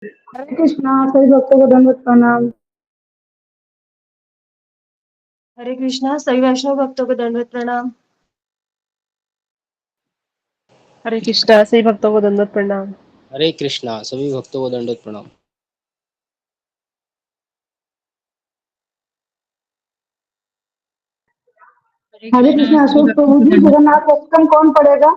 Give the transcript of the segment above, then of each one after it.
हरे कृष्णा सभी भक्तों को दंडवत प्रणाम। हरे कृष्णा सभी वैष्णव भक्तों को दंडवत प्रणाम। हरे कृष्णा सभी भक्तों को दंडवत प्रणाम। हरे कृष्णा सभी भक्तों को दंडवत प्रणाम। हरे कृष्णा अशोक प्रभु जी, जगन्नाथ अष्टकम कौन पढ़ेगा?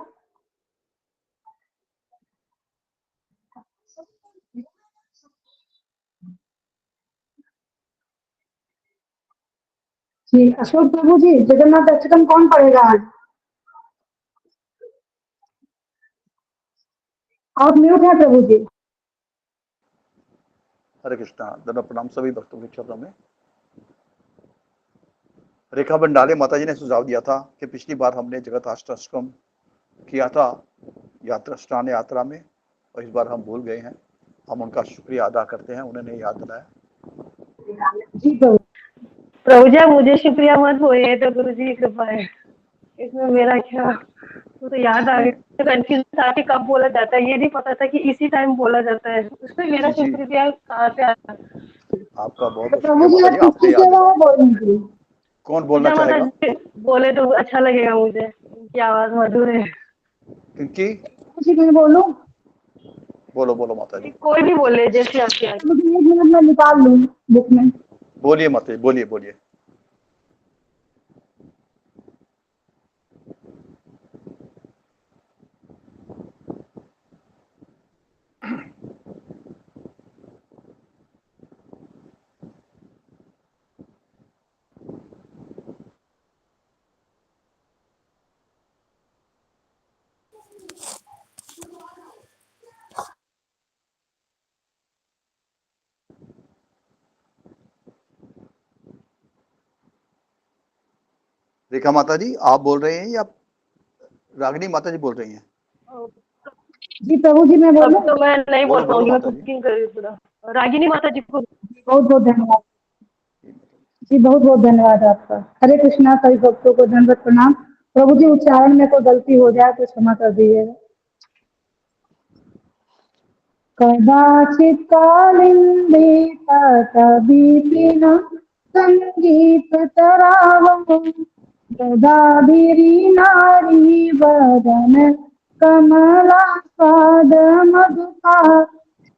जी अशोक प्रभु जी, जगन्नाथ अष्टकम कौन पढ़ेगा आज? आप म्यूट हैं प्रभु जी। हरे कृष्णा दंडवत प्रणाम सभी भक्तों के चरणों में। रेखा बंडाले माता जी ने सुझाव दिया था कि पिछली बार हमने जगत अष्टकम किया था यात्रा स्नान यात्रा में, और इस बार हम भूल गए हैं। हम उनका शुक्रिया अदा करते हैं, उन्होंने याद दिलाया। जी प्रभु। प्रभु जी, आप मुझे शुक्रिया मत बोलिए, तो गुरु जी की कृपा है। इसमें मेरा क्या, वो तो याद आ गया। तो कंफ्यूज था कि कब बोला जाता है, ये नहीं पता था कि इसी टाइम बोला जाता है। उसमें मेरा जी जी, शुक्रिया कहाँ से आया। आपका बहुत तो बहुत प्रभु शुक्रिया जी माता आज जी, आपने किसकी याद सेवा दिलाया। है बोलने की? कौन बोलना पूजा माता चाहेगा? जी बोले तो अच्छा लगेगा मुझे, उनकी आवाज मधुर है। क्योंकि प्रभु जी मैं बोलूं? बोलो बोलो माता जी। कोई भी बोले जैसे आपकी आज्ञा। प्रभु जी 1 मिनट में निकाल लूं बुक में। बोलिए माता जी, बोलिए बोलिए। रेखा माता जी आप बोल रहे हैं या रागिनी माता जी बोल रही हैं? जी प्रभु जी मैं अब बोलूं? तो मैं नहीं बोल बोलो बोलो पाऊंगी, मैं माता जी। कुकिंग कर रही हूँ थोड़ा। रागिनी माता जी को। बहुत बहुत धन्यवाद जी, बहुत बहुत धन्यवाद आपका। हरे कृष्णा सभी भक्तों को दंडवत प्रणाम। प्रभु जी उच्चारण में कोई गलती हो जाए तो क्षमा कर दीजिएगा। कदाचित् कालिन्दे तटवीथिना सङ्गीततरावः ददाभिरीनारीवदन कमलास्वादमधुपा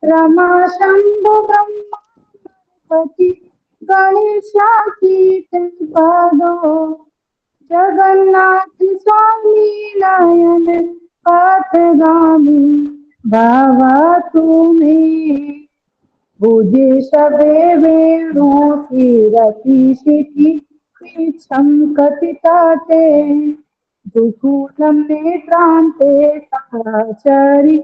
रमा शम्भुब्रह्मणपति गणेशाच्युतपादो जगन्नाथ स्वामी नयन पथगामी बाबा तुम्हें बुझे सबे वेणु की रति सिटी संकटिताते दुकूलम नेत्रांते सहचरी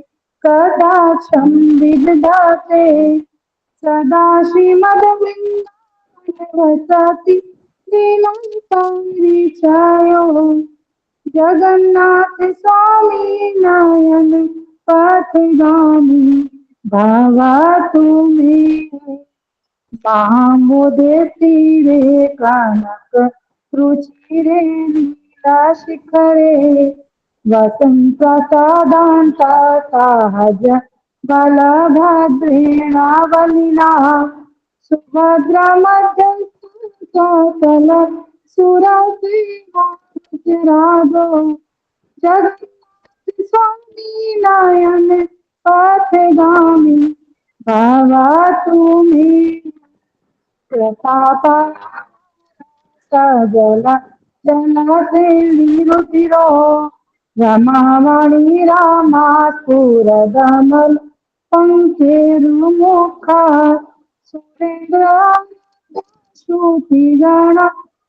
कदाक्षम विदधाते सदा श्रीमद्वृंदावनवसति लीलापरिचायो जगन्नाथ स्वामी नयन पथगामी भावा तुम्हें बामोदे तीरे कानक रुचिरे लीला शिखरे वसंत सदांता सहज बलभद्रेणावलिना सुभद्रा मध्य सकल सुरसेवाराधो जगन्नाथ स्वामी नयन पथगामी भावा तुम्हें प्रतापा सजल जनसेविरुचिरो रमामणि रामासुरदमल पङ्केरुमुखा सुरेन्द्र श्रुतिगण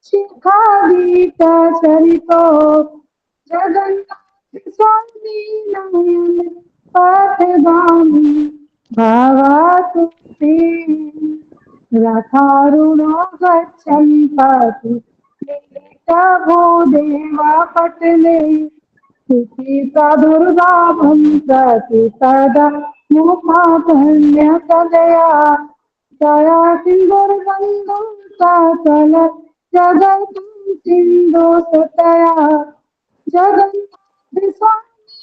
शिखादीत चरितो जगन्नाथ स्वामी नयन पथगामी भावातु ते रथारूढो गच्छन् पथि भूदेवा पटले दुर्गाभं प्रति तदा मुखापन्यतदया दया सिन्धुर्गङ्गं सकल जगतं सिन्धु सतया जगन्नाथ स्वामी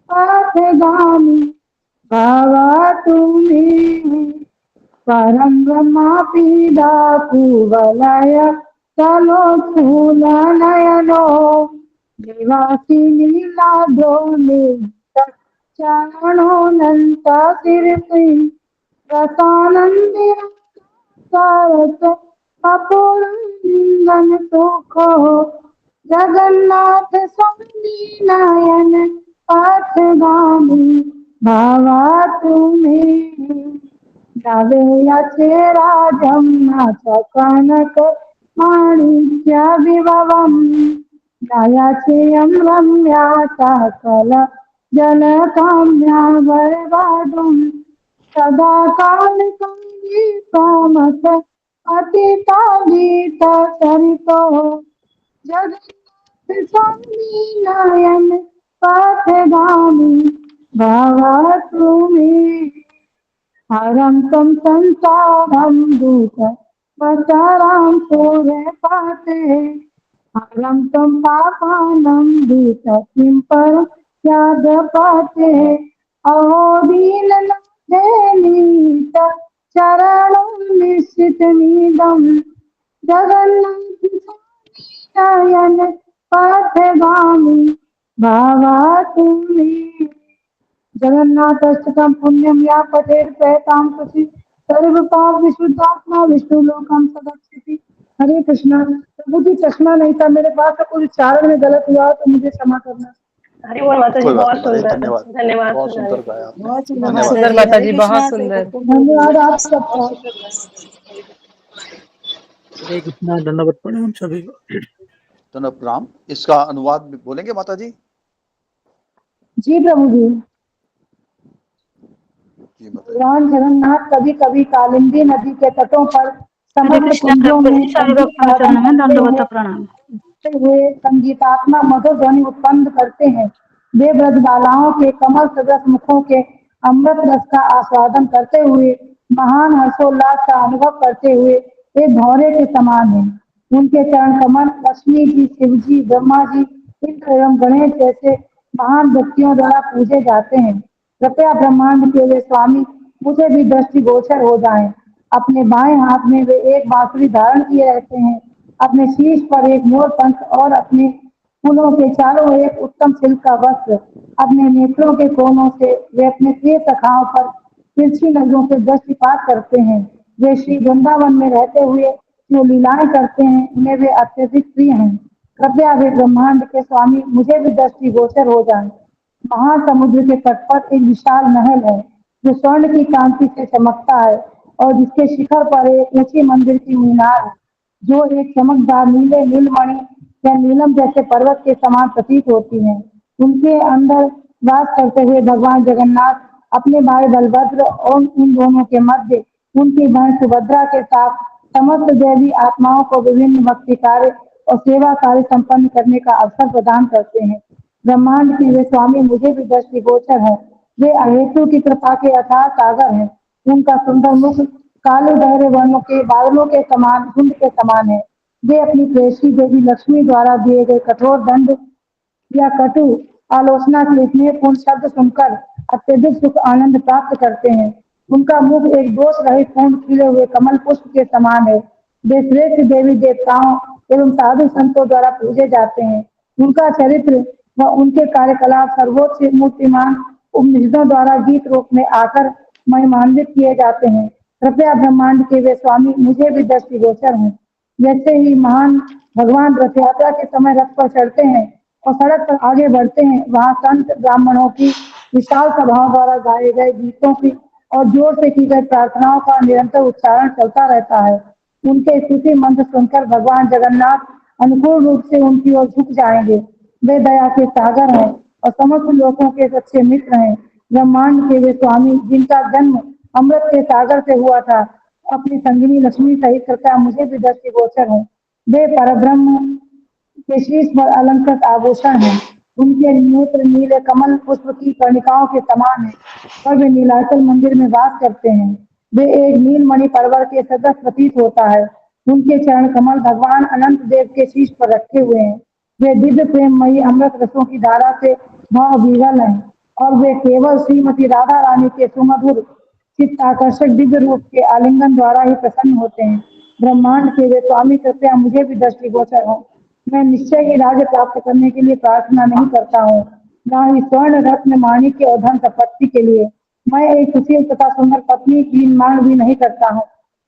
पथगामी भावा तुम्ही परम ब्रह्मा पीडा कुवलय चलो फूल नयनो निवासी नीला डोले चरणोनंत कीर्ति रसानंदी सारस अपूर्व सुख जगन्नाथ स्वामी नयन पाठगामी भावा तुम्ही नवेयाचे राजम्नाचा कनक माणिक्य विभवम दयाचे रम्या सकल जलकाम्या वरवाडुम सदा काल कामत अतिता गीत सरितो जगन्नाथ स्वामी नयन पाठगामी भावा तुम्ही हरं तं संसारं दूत वचरां सूर्य पाते हरं तं पापानं दूत किं पर याद पाते अहो दीननाथे नीत चरणं निश्चित नीदं जगन्नाथ स्वामी नयन पाठगामी भावा तुम्ही जगन्नाथ अष्टकम पुण्यम या पठेर प्रयताम खुशी सर्व पाप विशुद्धात्मा विष्णु लोकम सदक्षिति। हरे कृष्णा। प्रभु जी चश्मा नहीं था मेरे पास, तो कुछ उच्चारण में गलत हुआ तो मुझे क्षमा करना। हरि बोल माता जी, कोई बात बहुत नहीं, सुंदर, धन्यवाद। धन्यवाद बहुत सुंदर। सुंदर गाया आपने। बहुत सुंदर धन्यवाद। सुंदर माताजी। माता हरे जी, कृष्णा, बहुत सभी सुंदर। भक्तों को धन्यवाद आप धन्यवाद। सबका। हरे कृष्णा, दंडवत प्रणाम सभी को। धन्यवाद प्रणाम। इसका अनुवाद भी बोलेंगे माता जी? जी प्रभु जी। जी माता जी। भगवान जगन्नाथ कभी कभी कालिंदी नदी के तटों पर हरे समस्त कृष्णा, कुंजों में सारे संगीत भक्तों के साधन चरणों में करते दंडवत प्रणाम। हुए संगीतात्मक मधुर ध्वनि उत्पन्न करते हैं। वे ब्रजबालाओं के कमल सदृश मुखों के अमृत रस का आस्वादन करते हुए महान हर्षोल्लास का अनुभव करते हुए एक भौरे के समान है। उनके चरण कमल लक्ष्मी जी, शिव जी, ब्रह्मा जी, इंद्र एवं गणेश जैसे महान व्यक्तियों द्वारा पूजे जाते हैं। कृपया ब्रह्मांड के वे स्वामी मुझे भी दृष्टि गोचर हो जाएं। अपने बाएं हाथ में वे एक बांसुरी धारण किए रहते हैं, अपने शीश पर एक मोर पंख और अपने फूलों के चारों ओर एक उत्तम सिल्क का वस्त्र। अपने नेत्रों के कोनों से वे अपने प्रिय सखाओं पर तिरछी नजरों से दृष्टिपात करते हैं। वे श्री वृंदावन में रहते हुए जो लीलाएं करते हैं उन्हें वे अत्यधिक प्रिय हैं। कृपया वे ब्रह्मांड के स्वामी मुझे भी दृष्टि गोचर हो जाएं। महासमुद्र के तट पर एक विशाल महल है जो स्वर्ण की कांति से चमकता है और जिसके शिखर पर एक ऊंची मंदिर की मीनार है जो एक चमकदार नीले नीलमणि या नीलम जैसे पर्वत के समान प्रतीत होती है। उनके अंदर वास करते हुए भगवान जगन्नाथ अपने भाई बलभद्र और उन दोनों के मध्य उनकी बहन सुभद्रा के साथ समस्त देवी आत्माओं को विभिन्न भक्ति कार्य और सेवा कार्य संपन्न करने का अवसर प्रदान करते हैं। ब्रह्मांड के वे स्वामी मुझे भी दृष्टि गोचर है। वे अहेतु की कृपा के अथाह सागर है। उनका सुंदर मुख काले गहरे वर्णों के बादलों के समान धुंध के समान है। वे अपनी प्रेयसी देवी लक्ष्मी द्वारा दिए गए कठोर दंड या कटु आलोचना के स्नेहपूर्ण शब्द सुनकर अत्यधिक सुख आनंद प्राप्त करते हैं। उनका मुख एक दोष रहित पूर्ण खिले हुए कमल पुष्प के समान है। वे श्रेष्ठ देवी देवताओं एवं साधु संतों द्वारा पूजे जाते हैं। उनका चरित्र व उनके कार्यकलाप सर्वोच्च मूर्तिमान उपनिषदों द्वारा गीत रूप में आकर महिमान्वित किए जाते हैं। कृपया ब्रह्मांड के वे स्वामी मुझे भी दृष्टि गोचर हैं। जैसे ही महान भगवान रथ यात्रा के समय रथ पर चढ़ते हैं और सड़क पर आगे बढ़ते हैं, वहाँ संत ब्राह्मणों की विशाल सभाओं द्वारा गाए गए गीतों की और जोर से की गई प्रार्थनाओं का निरंतर उच्चारण चलता रहता है। उनके स्तुति मंत्र सुनकर भगवान जगन्नाथ अनुकूल रूप से उनकी ओर झुक जाएंगे। वे दया के सागर हैं और समस्त लोगों के सच्चे मित्र हैं। ब्रह्मांड के वे स्वामी जिनका जन्म अमृत के सागर से हुआ था, अपनी संगिनी लक्ष्मी सहित कृपया मुझे भी दृष्टि गोचर है। वे परब्रह्म के शीश पर अलंकृत आभूषण है। उनके नेत्र नीले कमल पुष्प की कर्णिकाओं के समान है और वे नीलाचल मंदिर में वास करते हैं। वे एक नीलमणि पर्वत के सदृश प्रतीत होता है। उनके चरण कमल भगवान अनंत देव के शीश पर रखे हुए हैं। वे दिव्य प्रेममयी अमृत रसों की धारा से भाव विवल हैं। और वे केवल श्रीमती राधा रानी के सुमधुर चित्त आकर्षक दिव्य रूप के आलिंगन द्वारा ही प्रसन्न होते हैं। ब्रह्मांड के वे स्वामी कृपया मुझे भी दृष्टिगोचर हो। मैं निश्चय ही राज्य प्राप्त करने के लिए प्रार्थना नहीं करता हूँ, न ही स्वर्ण रत्न माणिक्य और धन संपत्ति के लिए। मैं एक सुशील तथा सुंदर पत्नी की मांग भी नहीं करता हूँ,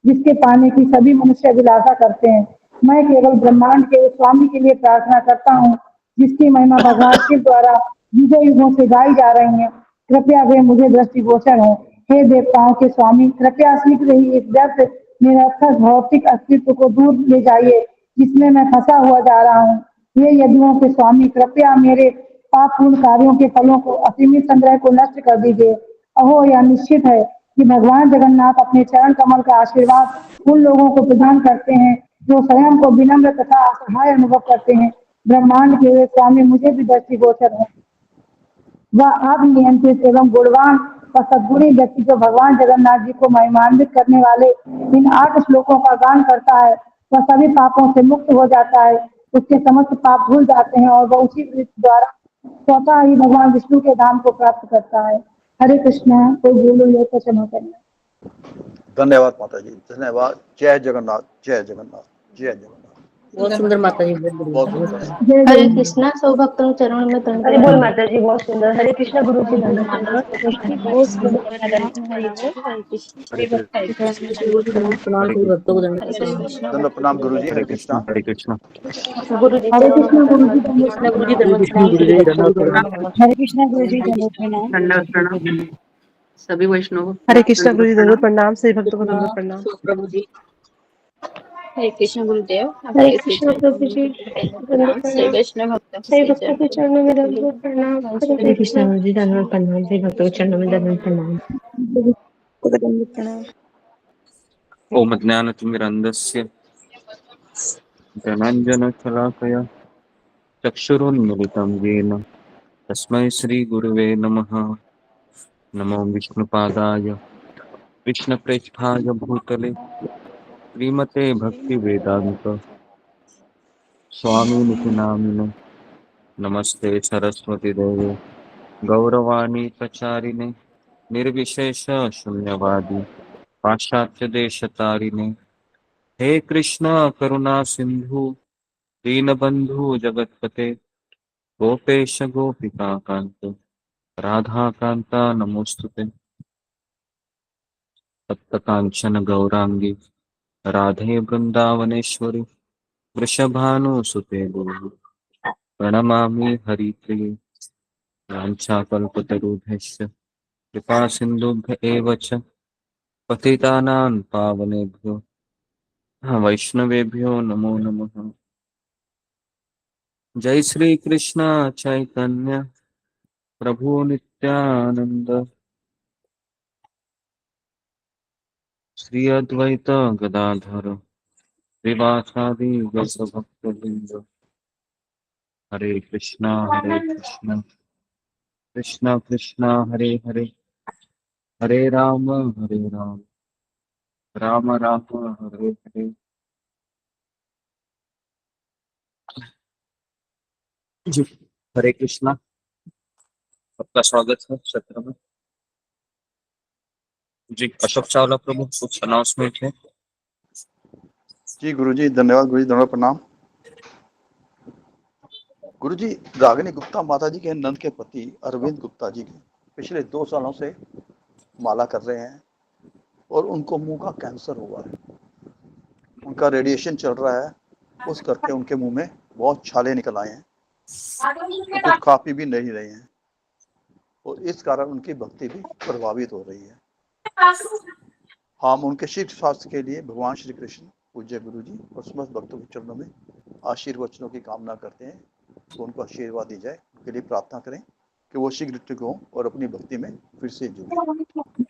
जिसके पाने की सभी मनुष्य अभिलाषा करते हैं। मैं केवल ब्रह्मांड के उस स्वामी के लिए प्रार्थना करता हूँ, जिसकी महिमा भगवान शिव द्वारा युगों युगों से गाई जा रही है। कृपया वे मुझे दृष्टिगोचर हो। हे देवताओं के स्वामी, कृपया शीघ्र ही इस व्यर्थ निरर्थक भौतिक अस्तित्व को दूर ले जाइए, जिसमें मैं फंसा हुआ जा रहा हूँ। हे यदुओं के स्वामी, कृपया मेरे पापपूर्ण कार्यों के फलों को असीमित संग्रह को नष्ट कर दीजिए। अहो, यह निश्चित है कि भगवान जगन्नाथ अपने चरण कमल का आशीर्वाद उन लोगों को प्रदान करते हैं जो स्वयं को विनम्र तथा असहाय अनुभव करते हैं। ब्रह्मांड के वे स्वामी मुझे भी दृष्टिगोचर है। वह आत्मनियंत्रित एवं गुणवान और सद्गुणी व्यक्ति जो भगवान जगन्नाथ जी को महिमान्वित करने वाले इन 8 श्लोकों का गान करता है, वह सभी पापों से मुक्त हो जाता है। उसके समस्त पाप भूल जाते हैं और वह उसी वृत्ति द्वारा स्वतः ही भगवान विष्णु के धाम को प्राप्त करता है। हरे कृष्णा। कोई भूल हुई हो तो क्षमा करना। धन्यवाद माता जी, धन्यवाद। जय जगन्नाथ, जय जगन्नाथ, जय जगन्नाथ। बहुत सुंदर माता जी, बहुत बहुत बढ़िया। सुंदर। जय हरे जगन्नाथ। कृष्णा। सब भक्तों चरण में दंड हरे बोल प्रणाम। माता जी, बहुत सुंदर। हरे कृष्णा गुरु जी, दंडवत प्रणाम। बहुत सुंदर प्रणाम। हरे कृष्ण। हरे कृष्ण, हरे कृष्ण। गुरु जी दंड प्रणाम प्रणाम। सभी भक्तों को दंड हरे प्रणाम। कृष्ण। दंड प्रणाम गुरु जी, हरे हरे कृष्णा, कृष्णा। हरे कृष्णा। गुरु जी हरे चरणों में कृष्णा गुरु जी, दंडवत। हरे दंडवत कृष्ण। गुरु जी प्रणाम। हरे दंडवत कृष्ण प्रणाम। गुरु सभी जी, भक्तों को दंडवत दंडवत प्रणाम। प्रणाम। हरे कृष्णा गुरु जी, दंडवत प्रणाम। दंडवत प्रणाम सभी वैष्णव हरे कृष्णा गुरु जी, दंडवत प्रणाम। सभी भक्तों को दंडवत प्रणाम। प्रभु जी। हरे कृष्ण गुरुदेव। हरे आपके श्री कृष्णा चरणों प्रभु में जी, दंडवत दंडवत प्रणाम। श्री प्रणाम। वैष्णव भक्तों के सभी श्री भक्तों के चरणों चरणों में में दंडवत प्रणाम। हरे दंडवत हरे कृष्णा कृष्णा। गुरु जी, दंडवत प्रणाम सभी भक्तों के चरणों में दंडवत प्रणाम। दंडवत प्रणाम। ओम ज्ञानतिमिरन्धस्य धनञ्जनशलाकया चक्षुरुन्मिलितं येन तस्मै श्रीगुरुवे नमः। नमो विष्णुपादाय कृष्णप्रेष्ठाय भूतले श्रीमते भक्तिवेदान्त स्वामिनिति नामिने। नमस्ते सरस्वती देवे गौरवाणी प्रचारिणे निर्विशेष शून्यवादी पाश्चात्य देशतारिणे। हे कृष्ण करुणा सिंधु दीनबंधु जगतपते गोपेश गोपिका कांत राधा कांता नमोस्तुते। तप्तकांचन गौरांगी राधे वृंदावनेश्वरी वृषभानुसुते देवी प्रणमामि हरिप्रिये। वाञ्छाकल्पतरुभ्यश्च कृपा सिन्धुभ्य एव च पतितानां पावनेभ्यो वैष्णवेभ्यो नमो नमः। जय श्री कृष्ण चैतन्य प्रभु नित्यानंद श्री अद्वैत गदाधर श्रीवासादि गौरभक्तवृंद। हरे कृष्णा कृष्णा कृष्णा हरे हरे, हरे राम राम राम हरे हरे। जी, हरे कृष्णा। आपका स्वागत है सत्र में। जी, अशोक चावला प्रभु, कुछ अनाउंसमेंट है? जी गुरु जी, धन्यवाद गुरु जी, दंड प्रणाम। गुरु जी, रागिनी गुप्ता माता जी के नंद के पति अरविंद गुप्ता जी पिछले 2 सालों से माला कर रहे हैं और उनको मुंह का कैंसर हुआ है। उनका रेडिएशन चल रहा है, उस करके उनके मुंह में बहुत छाले निकल आए हैं, तो कुछ खा पी भी नहीं रहे हैं और इस कारण उनकी भक्ति भी प्रभावित हो रही है। हम उनके शीघ्र स्वास्थ्य के लिए भगवान श्री कृष्ण, पूज्य गुरु जी और समस्त भक्तों के चरणों में आशीर्वचनों की कामना करते हैं तो उनको आशीर्वाद दी जाए। उनके लिए प्रार्थना करें कि वो शीघ्र ठीक हों और अपनी भक्ति में फिर से जुड़े।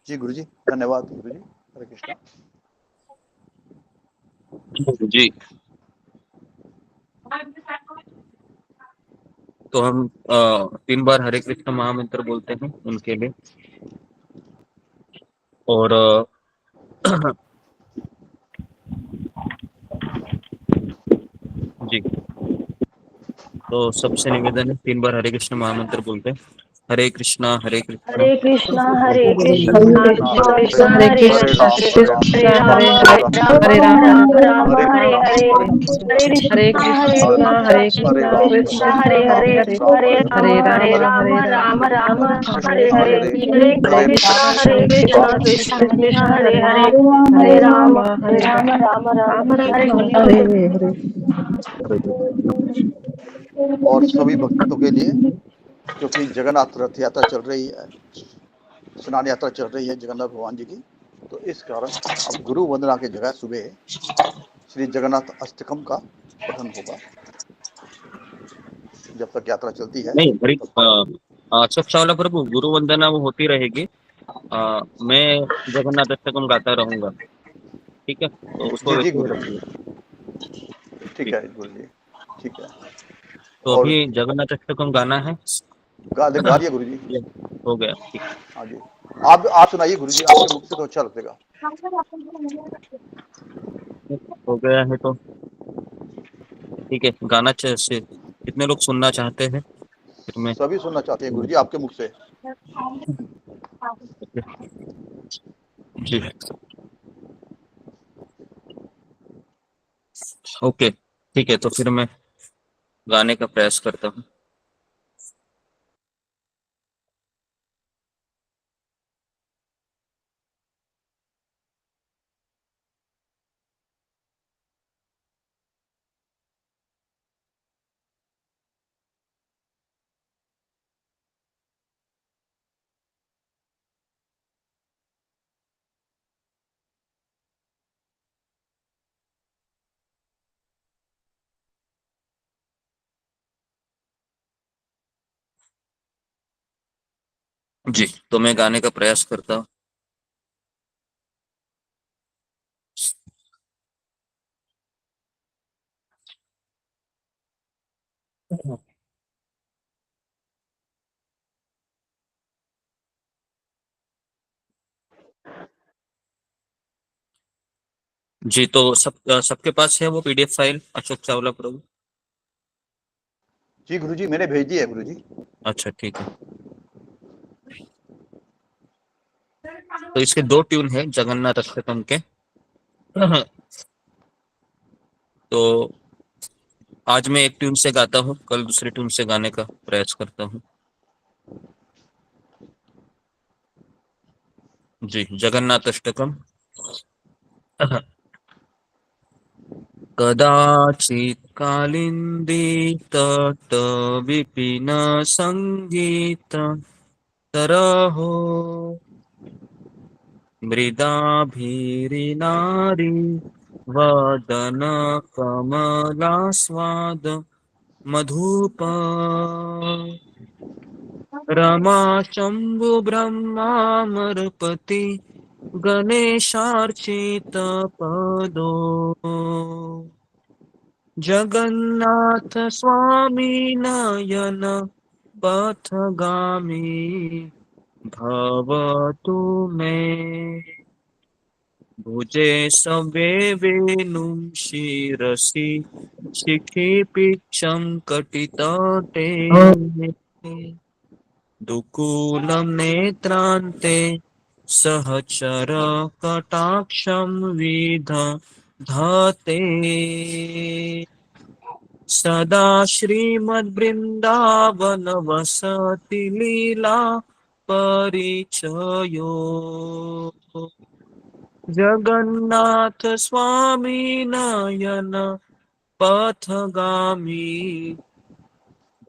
जी गुरु जी, धन्यवाद गुरु जी। हरे कृष्णा। जी, तो हम 3 बार हरे कृष्ण महामंत्र बोलते हैं उनके लिए। और जी, तो सबसे निवेदन है 3 बार हरे कृष्ण महामंत्र बोलते हैं। हरे कृष्णा हरे कृष्णा हरे कृष्णा हरे कृष्णा हरे कृष्ण कृष्णा कृष्ण हरे हरे कृष्णा हरे हरे राम हरे राम हरे राम राम राम राम हरे हरे राम हरे हरे हरे कृष्णा हरे कृष्णा हरे कृष्ण राम कृष्ण हरे हरे राम हरे हरे राम राम राम हरे हरे हरे हरे कृष्णा हरे राम कृष्णा कृष्ण कृष्ण हरे हरे हरे राम राम राम हरे हरे और सभी भक्तों के लिए, क्योंकि जगन्नाथ रथ यात्रा चल रही है, स्नान यात्रा चल रही है जगन्नाथ भगवान जी की, तो इस कारण अब गुरु वंदना की जगह सुबह श्री जगन्नाथ अष्टकम का पठन होगा जब तक यात्रा चलती है। नहीं हरि अशोक चावला प्रभु गुरु वंदना वो होती रहेगी। मैं जगन्नाथ अष्टकम गाता रहूंगा, ठीक है, तो उसको जी जी वैसे ही गुरु जी, रखिए। ठीक ठीक। है गुरु जी, ठीक है। तो और अभी जगन्नाथ अष्टकम गाना है। गा दिया गुरु जी। ये हो गया, ठीक। हाँ जी, आप सुनाइए गुरु जी, आपके मुख से तो अच्छा लगेगा। हो गया है तो ठीक है, गाना से कितने लोग सुनना चाहते हैं फिर मैं। सभी सुनना चाहते हैं गुरु जी आपके मुख से। जी ओके, ठीक है, तो फिर मैं गाने का प्रयास करता हूँ। जी, तो मैं गाने का प्रयास करता हूँ। जी, तो सबके पास है वो पीडीएफ फाइल अशोक चावला प्रभु। जी गुरु जी, मैंने भेज दी है गुरु जी। अच्छा ठीक है, तो इसके दो ट्यून है जगन्नाथ अष्टकम के। तो आज मैं एक ट्यून से गाता हूँ, कल दूसरे ट्यून से गाने का प्रयास करता हूँ। जी, जगन्नाथ अष्टकम। कदाचित् कालिन्दी तट विपिन संगीत तरहो मृदाभिरिनारी वदन कमलास्वाद मधुप रमा शंभु ब्रह्मामरपति गणेशार्चित पदो जगन्नाथ स्वामी नयन पथगामी भवतु मे भुजे सवे वेणुं शिरसि शिखि पिच्छं कटितटे दुकूलं नेत्रान्ते सहचर कटाक्षं विदधते सदा श्रीमद्वृन्दावनवसति लीला परिचयो जगन्नाथ स्वामी नयन पथगामी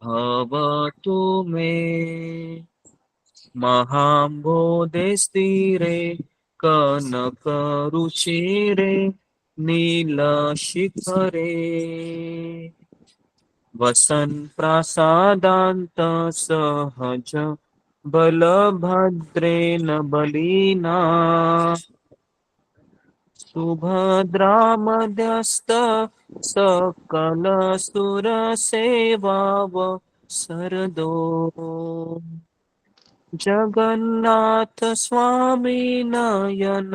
भवतु मे महाम्बोधे स्थिरे कनकरुचिरे नीलशिखरे वसन् प्रासादान्त सहज बलभद्रेण बलिना सुभद्रा मध्यस्थ सकल सुरसेवाव सरदो जगन्नाथ स्वामी नयन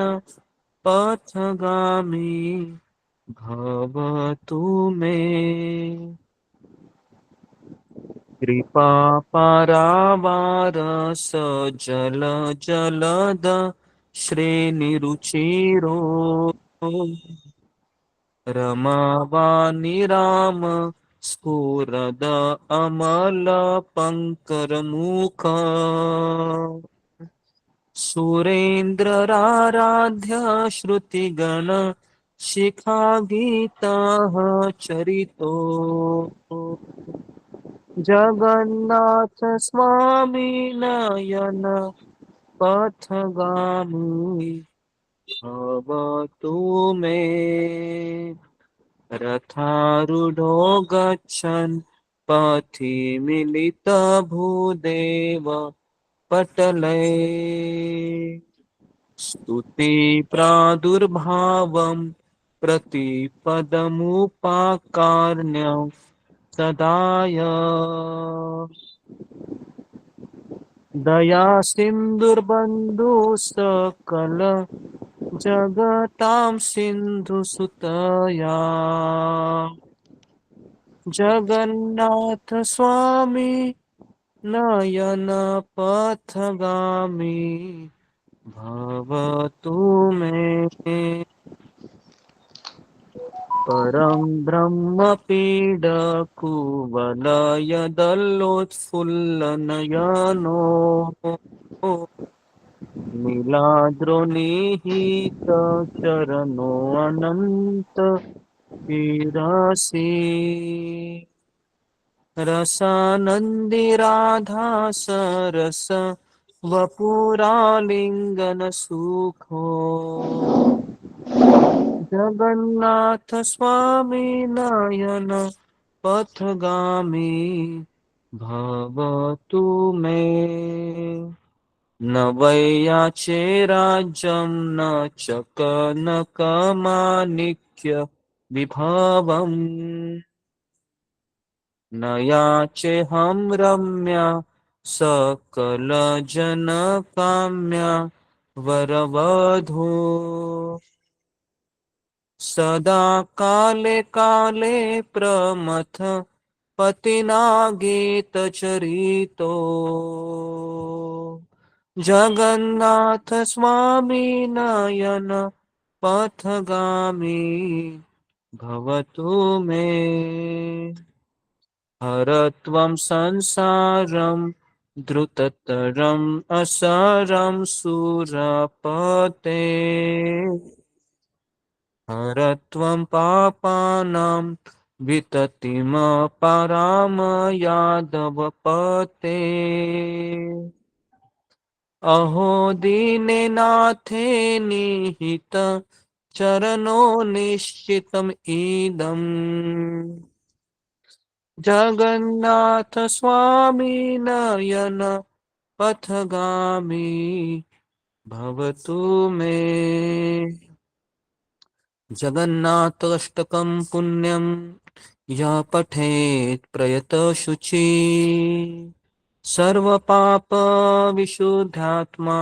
पथगामी भवतु मे कृपा पारावार सजल जलद श्रेणिरुचिरो रमावाणि राम स्फुरद अमल पंकरमुख सुरेन्द्रराराध्य श्रुतिगण शिखा गीतः चरितो जगन्नाथ स्वामी नयन पथगामी भवतु मे रथारूढ़ो गच्छन् पथि मिलित भूदेव पटले स्तुति प्रादुर्भावं प्रतिपदमुपाकर्ण्य सदाय दया सिन्धुर्बन्धु सकल जगतां सिन्धु सुतया जगन्नाथ स्वामी नयन पथगामी भवतु मे परं ब्रह्म पीडकुवलयदल्लोत्फुल्लनयनो नीलाद्रोनिहित चरणो अनंत शिरसि रसानंदी राधा सरस वपुरालिंगन सुखो जगन्नाथ स्वामी नयन पथगामी भवतु मे न वैयाचे राज्यं न च कनकमाणिक्य विभवम् न याचे हम रम्या सकल जन काम्या वरवधू सदा काले काले प्रमथ पतिनागीत चरितो जगन्नाथ स्वामी नयन पथगामी भवतु मे हरत्वं संसारं द्रुततरम् असरं सुरपते हरत्वं पापानां विततिमपराम यादवपते अहो दीनेनाथे निहित चरणो निश्चितम् इदम् जगन्नाथ स्वामी नयन पथगामी भवतु मे जगन्नाथाष्टकं पुण्यं यः पठेत् प्रयतशुचि सर्वपापविशुद्धात्मा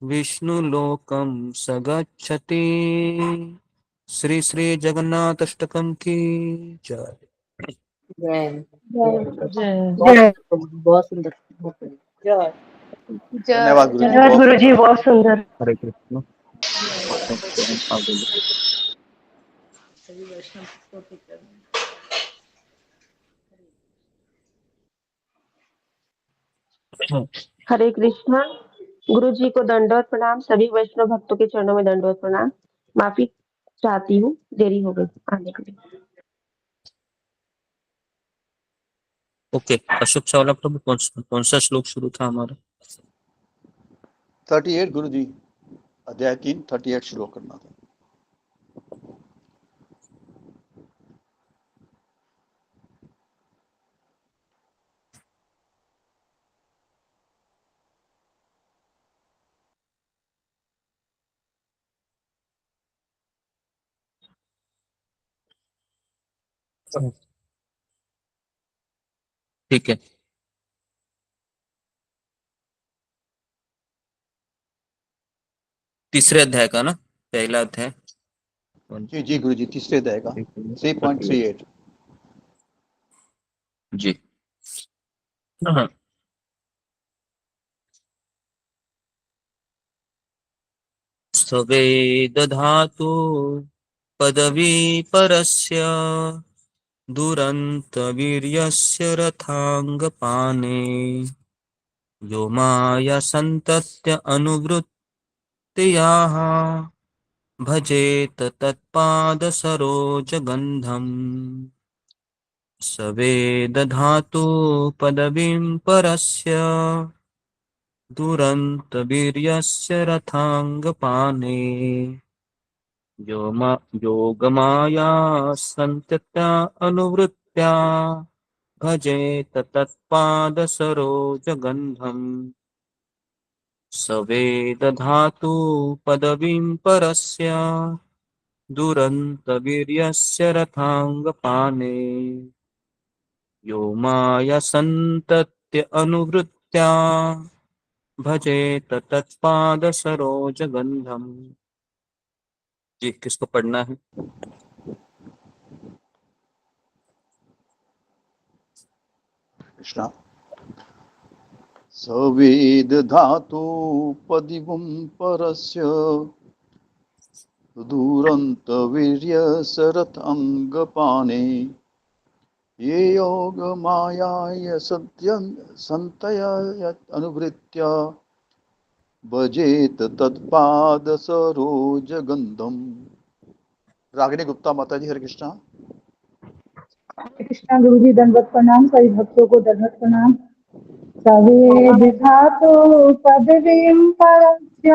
विष्णुलोकं स गच्छति श्री श्री जगन्नाथाष्टकं की जय। जय जय बहुत सुंदर बहुत सुंदर। धन्यवाद गुरु जी, धन्यवाद बहुत गुरु जी, सुंदर। बहुत सुंदर। हरे कृष्ण। आगे। हरे कृष्णा। गुरु जी को दंडवत प्रणाम। सभी वैष्णव भक्तों के चरणों में दंडवत प्रणाम। माफी चाहती हूँ, देरी हो गई आने के लिए। ओके, अशोक चावला प्रभु कौन सा श्लोक शुरू था हमारा? 38 गुरु जी, अध्याय 3 38 श्लोक करना था। ठीक है, तीसरे अध्याय का ना, पहला अध्याय। जी जी गुरु जी, तीसरे अध्याय का 3.38। जी। सवेदधातु पदवी परस्य दुरन्तवीर्यस्य रथाङ्गपाने यो माया सन्तत्य अनुवृत्त्याः भजेत तत्पादसरोजगन्धम् सवेदधातु पदवीं परस्य दुरन्तवीर्यस्य रथाङ्गपाने योगमाया सन्तत्या अनुवृत्त्या भजेत तत्पादसरोजगन्धम् सवेदधातु पदवीं परस्य दुरन्तवीर्यस्य रथाङ्गपाने यो माया सन्तत्य अनुवृत्त्या भजेत तत्पादसरोजगन्धम्। जी, किसको पढ़ना है? कृष्णा। सवेद धातु पदिवं परस्य दूरंत वीर्य सरथ अंगपाने ये योग मायाय सत्यं संतया अनुवृत्त्या भजेत तत्पाद सरोज गंधम। रागिनी गुप्ता माता जी, हरे कृष्णा। हरे कृष्णा गुरु जी, दंडवत प्रणाम। सभी भक्तों को दंडवत प्रणाम। सवेद धातु पदवीं परस्य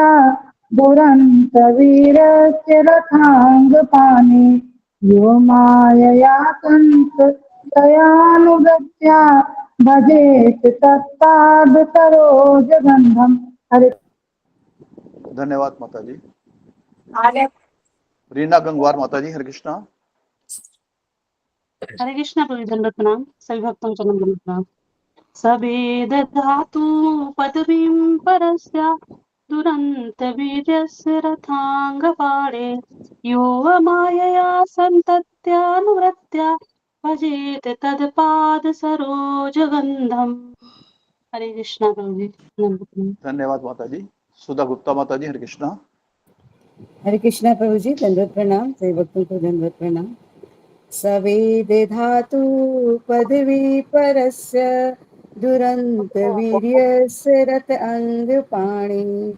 दुरंत वीरस्य रथाङ्गपाने यो मायया तयानुगत्या भजेत तत्पाद सरोजगन्धम्। हरे धन्यवाद माता जी। रीना गंगवार माता जी, हरे कृष्णा। हरे कृष्णा प्रभु, दंडवत प्रणाम। सभी भक्तों को चरण वंदन प्रणाम। सवेद धातु पदवीं परस्य दुरंत वीर्यस्य रथाङ्गपाणे यो मायया सन्तत्यानुवृत्त्या भजेत तत्पाद सरोजगन्धम्। हरे कृष्णा प्रभु जी, दंडवत प्रणाम। धन्यवाद माता जी। सुधा गुप्ता माता जी, हरे कृष्णा। हरे कृष्णा प्रभु जी, दंडवत प्रणाम। सभी भक्तों को दंडवत प्रणाम। सवेद धातु पदवी परस्य दुरंत वीर्यस्य रत अंगपाणि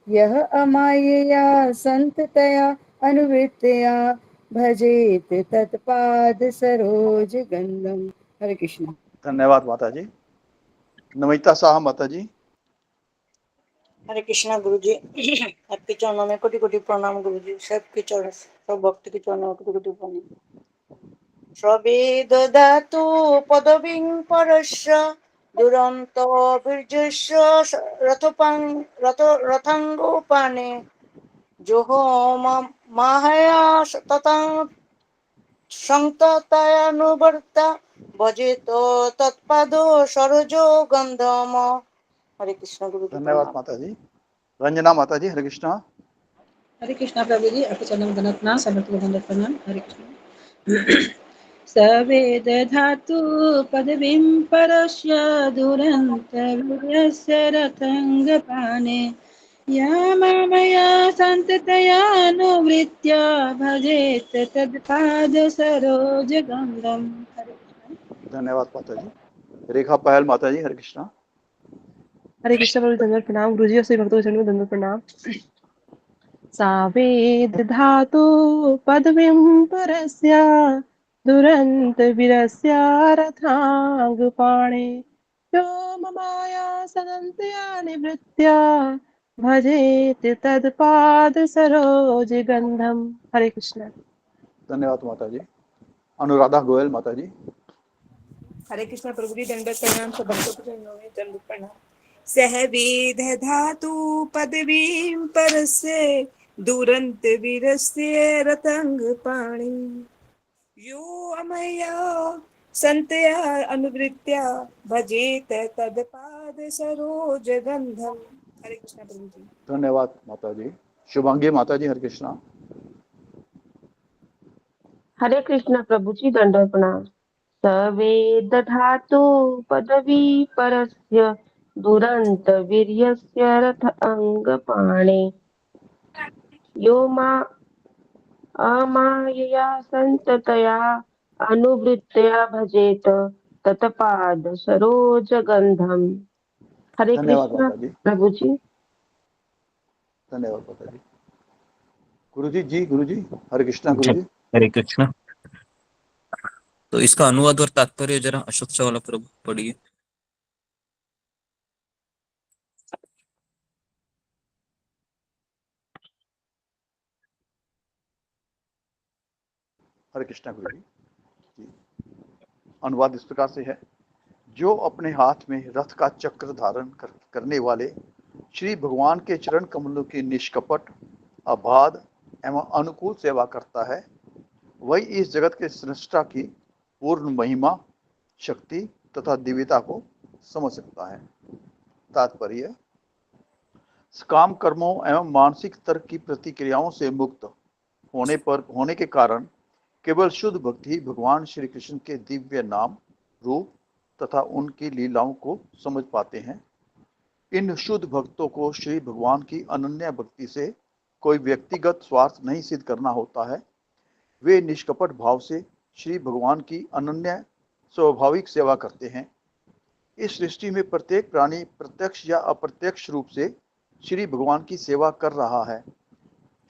यह अमायया संततया अनुवृत्तया भजेत तत्पाद सरोज गंधम। हरे कृष्णा। धन्यवाद माता जी। नमिता साहा माता जी। हरे कृष्णा गुरु जी, आपके चरणों में कोटि कोटि प्रणाम गुरु जी। सबके चरण, सब भक्त के चरणों में कोटि कोटि प्रणाम। सवेद धातु पदवीं परस्य दुरंत वीर्यस्य रथाङ्गपाने जोहो माहया ततां संततानुवर्ता भजेत तत्पादो सरोजो गंधम। हरे कृष्ण गुरु जी, धन्यवाद प्रणाम। माता जी। रंजना माता जी, हरे कृष्णा। हरे कृष्णा प्रभु जी, आपके चरण में दंडवत प्रणाम। सब भक्तों को दंडवत प्रणाम। हरे कृष्ण। सवेद धातु पदवीं परस्य दुरंत वीर्यस्य रथाङ्गपाणे यामामया सन्ततयानुवृत्त्या भजेत तत्पाद सरोजगन्धम्। हरे कृष्ण। धन्यवाद माता जी। रेखा पहल माता जी, हरे कृष्णा। हरे कृष्ण प्रभु, दंडवत प्रणाम। गुरु जी और सभी भक्तों के चरणों में दंडवत प्रणाम। सावेद धातु पदवीं परस्य दुरंत वीरस्य रथाङ्गपाणे यो ममाया सदन्त्या निवृत्त्या भजेत तत्पाद सरोज गंधम। हरे कृष्ण। धन्यवाद माता जी। अनुराधा गोयल माता जी। हरे कृष्ण प्रभु जी, दंडवत प्रणाम। सब भक्तों को चरणों में दंडवत प्रणाम। सहवेद धातु पदवीं परस्य दुरंत वीरस्य रथाङ्गपाणि यो अमया संतया अनुवृत्त्या भजेत तत्पाद सरोज गंधम। हरे कृष्ण प्रभु जी। धन्यवाद माता जी। शुभांगी माता जी, हरे कृष्णा। हरे कृष्णा प्रभु जी, दंडवत प्रणाम। सवेदधातु पदवी परस्य दुरंत वीर्यस्य रथ अंगपाणे यो मा अमायया संततया अनुवृत्तया भजेत तत्पाद सरोजगंधम। हरे धन्यवाद कृष्ण माता जी, प्रभु जी। धन्यवाद माता जी। गुरु जी हरे कृष्णा गुरु जी। हरे कृष्ण। तो इसका अनुवाद और तात्पर्य जरा अशोक चावला प्रभु पढ़िए। हरे कृष्णा गुरु जी। अनुवाद इस प्रकार से है। जो अपने हाथ में रथ का चक्र धारण करने वाले श्री भगवान के चरण कमलों की निष्कपट, अबाध एवं अनुकूल सेवा करता है, वही इस जगत के सृष्टा की पूर्ण महिमा, शक्ति तथा दिव्यता को समझ सकता है। तात्पर्य, काम कर्मों एवं मानसिक तर्क की प्रतिक्रियाओं से मुक्त होने के कारण केवल शुद्ध भक्त ही भगवान श्री कृष्ण के दिव्य नाम, रूप तथा उनकी लीलाओं को समझ पाते हैं। इन शुद्ध भक्तों को श्री भगवान की अनन्य भक्ति से कोई व्यक्तिगत स्वार्थ नहीं सिद्ध करना होता है। वे निष्कपट भाव से श्री भगवान की अनन्य स्वाभाविक सेवा करते हैं। इस सृष्टि में प्रत्येक प्राणी प्रत्यक्ष या अप्रत्यक्ष रूप से श्री भगवान की सेवा कर रहा है।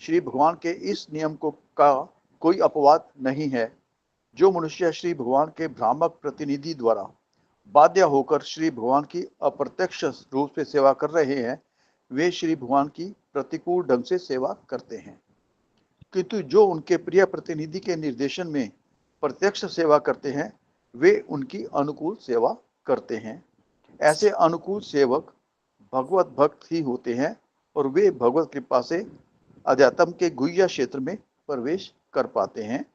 श्री भगवान के इस नियम का कोई अपवाद नहीं है। जो मनुष्य श्री भगवान के भ्रामक प्रतिनिधि द्वारा बाध्य होकर श्री भगवान की अप्रत्यक्ष रूप से सेवा कर रहे हैं, वे श्री भगवान की प्रतिकूल ढंग से सेवा करते हैं। किंतु जो उनके प्रिय प्रतिनिधि के निर्देशन में प्रत्यक्ष सेवा करते हैं, वे उनकी अनुकूल सेवा करते हैं। ऐसे अनुकूल सेवक भगवत भक्त ही होते हैं और वे भगवत कृपा से अध्यात्म के गुह्य क्षेत्र में प्रवेश कर पाते हैं।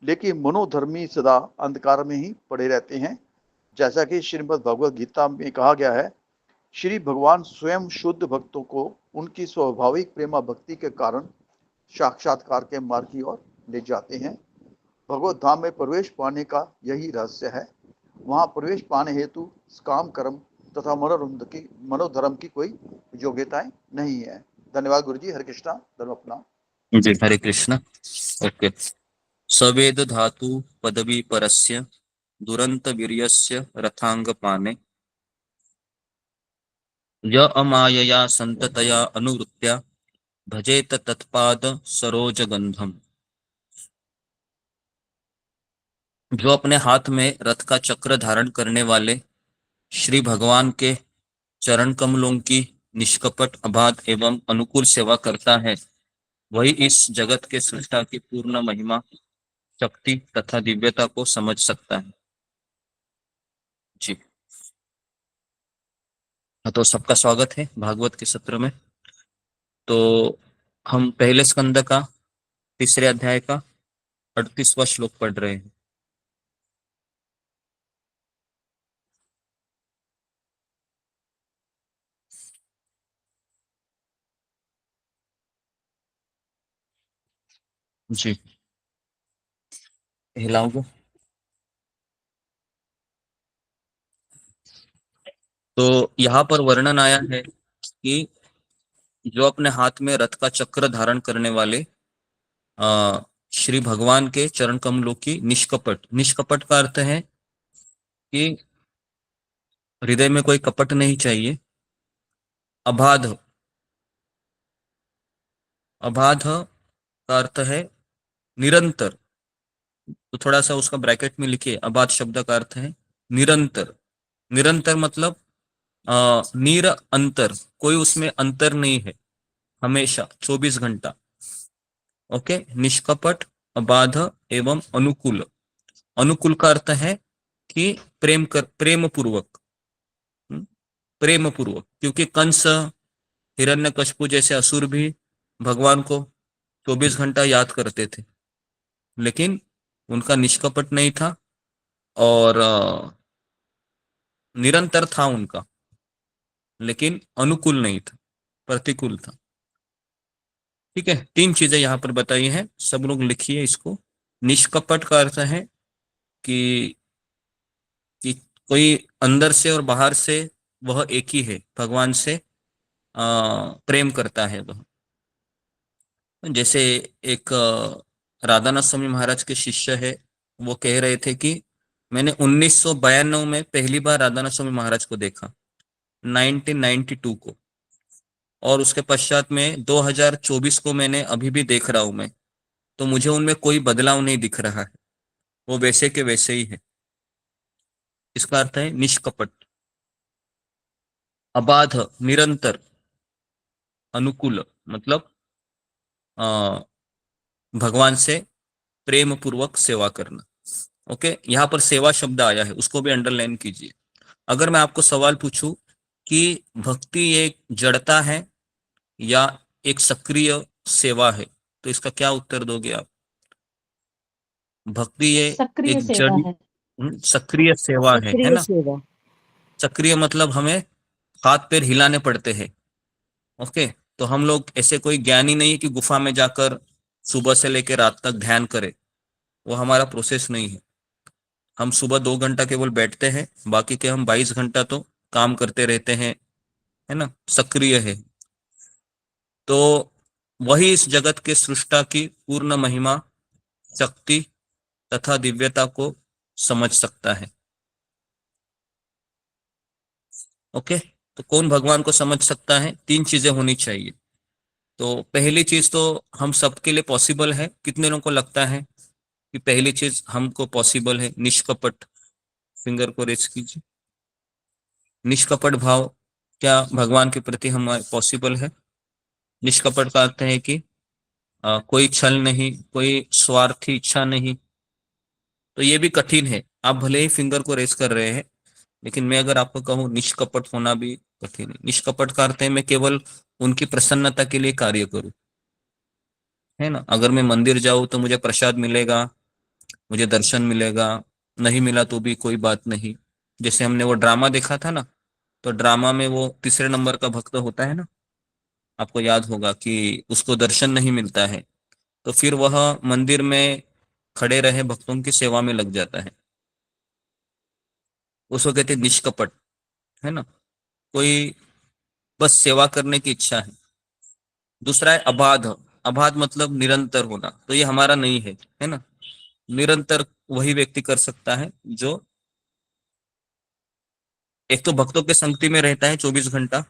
लेकिन मनोधर्मी सदा अंधकार में ही पड़े रहते हैं। जैसा कि श्रीमद् भगवद गीता में कहा गया है, श्री भगवान स्वयं शुद्ध भक्तों को उनकी स्वाभाविक प्रेमा भक्ति के कारण साक्षात्कार के मार्ग की ओर ले जाते हैं। भगवत धाम में प्रवेश पाने का यही रहस्य है। वहां प्रवेश पाने हेतु काम कर्म तथा मनोधर्म की कोई योग्यताएं नहीं है। धन्यवाद गुरु जी। हरे कृष्णा। धर्म अपना जी हरे कृष्ण। ओके। सवेद धातु पदवी परस्य दुरंत वीर्यस्य रथांग पाने य अमायया संततया अनुवृत्त्या भजेत तत्पाद सरोज गंधम। जो अपने हाथ में रथ का चक्र धारण करने वाले श्री भगवान के चरण कमलों की निष्कपट, अबाध एवं अनुकूल सेवा करता है, वही इस जगत के सृष्टा की पूर्ण महिमा, शक्ति तथा दिव्यता को समझ सकता है। जी तो सबका स्वागत है भागवत के सत्र में। तो हम पहले स्कंद का तीसरे अध्याय का 38वां श्लोक पढ़ रहे हैं। जी हिलाऊंगा। तो यहाँ पर वर्णन आया है कि जो अपने हाथ में रथ का चक्र धारण करने वाले श्री भगवान के चरण कमलों की निष्कपट, निष्कपट का अर्थ है कि हृदय में कोई कपट नहीं चाहिए। अबाध, अबाध का अर्थ है निरंतर। तो थोड़ा सा उसका ब्रैकेट में लिखिए। अबाध शब्द का अर्थ है निरंतर। निरंतर मतलब निर अंतर, कोई उसमें अंतर नहीं है, हमेशा 24 घंटा। ओके। निष्कपट, अबाध एवं अनुकूल। अनुकूल का अर्थ है कि प्रेम पूर्वक, प्रेम पूर्वक। क्योंकि कंस, हिरण्यकशिपु जैसे असुर भी भगवान को 24 घंटा याद करते थे, लेकिन उनका निष्कपट नहीं था और निरंतर था उनका, लेकिन अनुकूल नहीं था, प्रतिकूल था। ठीक है। 3 चीजें यहाँ पर बताई हैं, सब लोग लिखिए इसको। निष्कपट का अर्थ है कि कोई अंदर से और बाहर से वह एक ही है, भगवान से प्रेम करता है वह। जैसे एक राधानाथ स्वामी महाराज के शिष्य है, वो कह रहे थे कि मैंने 1992 में पहली बार राधानाथ स्वामी महाराज को देखा, 1992 को, और उसके पश्चात में 2024 को मैंने अभी भी देख रहा हूं मैं, तो मुझे उनमें कोई बदलाव नहीं दिख रहा है, वो वैसे के वैसे ही है। इसका अर्थ है निष्कपट, अबाध, निरंतर, अनुकूल, मतलब भगवान से प्रेम पूर्वक सेवा करना। ओके, यहाँ पर सेवा शब्द आया है, उसको भी अंडरलाइन कीजिए। अगर मैं आपको सवाल पूछूं कि भक्ति एक जड़ता है या एक सक्रिय सेवा है, तो इसका क्या उत्तर दोगे आप? भक्ति ये सक्रिय एक सेवा जड़, है। सक्रिय सेवा है सक्रिय ना। सेवा। सक्रिय मतलब हमें हाथ पैर हिलाने पड़ते हैं। ओके, तो हम लोग ऐसे कोई ज्ञानी नहीं है कि गुफा में जाकर सुबह से लेकर रात तक ध्यान करें, वो हमारा प्रोसेस नहीं है। हम सुबह 2 घंटा केवल बैठते हैं, बाकी के हम 22 घंटा तो काम करते रहते हैं, है ना, सक्रिय है। तो वही इस जगत के सृष्टा की पूर्ण महिमा, शक्ति तथा दिव्यता को समझ सकता है। ओके, तो कौन भगवान को समझ सकता है? 3 चीजें होनी चाहिए। तो पहली चीज तो हम सबके लिए पॉसिबल है। कितने लोगों को लगता है कि पहली चीज हमको पॉसिबल है? निष्कपट, फिंगर को रेज कीजिए। निष्कपट भाव क्या भगवान के प्रति हमारे पॉसिबल है? निष्कपट का अर्थ है कि कोई छल नहीं, कोई स्वार्थी इच्छा नहीं। तो ये भी कठिन है। आप भले ही फिंगर को रेस कर रहे हैं, लेकिन मैं अगर आपको कहूँ निष्कपट होना भी कठिन है। निष्कपट का अर्थ है मैं केवल उनकी प्रसन्नता के लिए कार्य करूं, है ना। अगर मैं मंदिर जाऊं तो मुझे प्रसाद मिलेगा, मुझे दर्शन मिलेगा, नहीं मिला तो भी कोई बात नहीं। जैसे हमने वो ड्रामा देखा था ना, तो ड्रामा में वो तीसरे नंबर का भक्त होता है ना, आपको याद होगा कि उसको दर्शन नहीं मिलता है, तो फिर वह मंदिर में खड़े रहे भक्तों की सेवा में लग जाता है। उसको कहते हैं निष्कपट, है ना। कोई बस सेवा करने की इच्छा है। दूसरा है अबाध। अबाध मतलब निरंतर होना, तो ये हमारा नहीं है ना। निरंतर वही व्यक्ति कर सकता है जो एक तो भक्तों के संगति में रहता है 24 घंटा,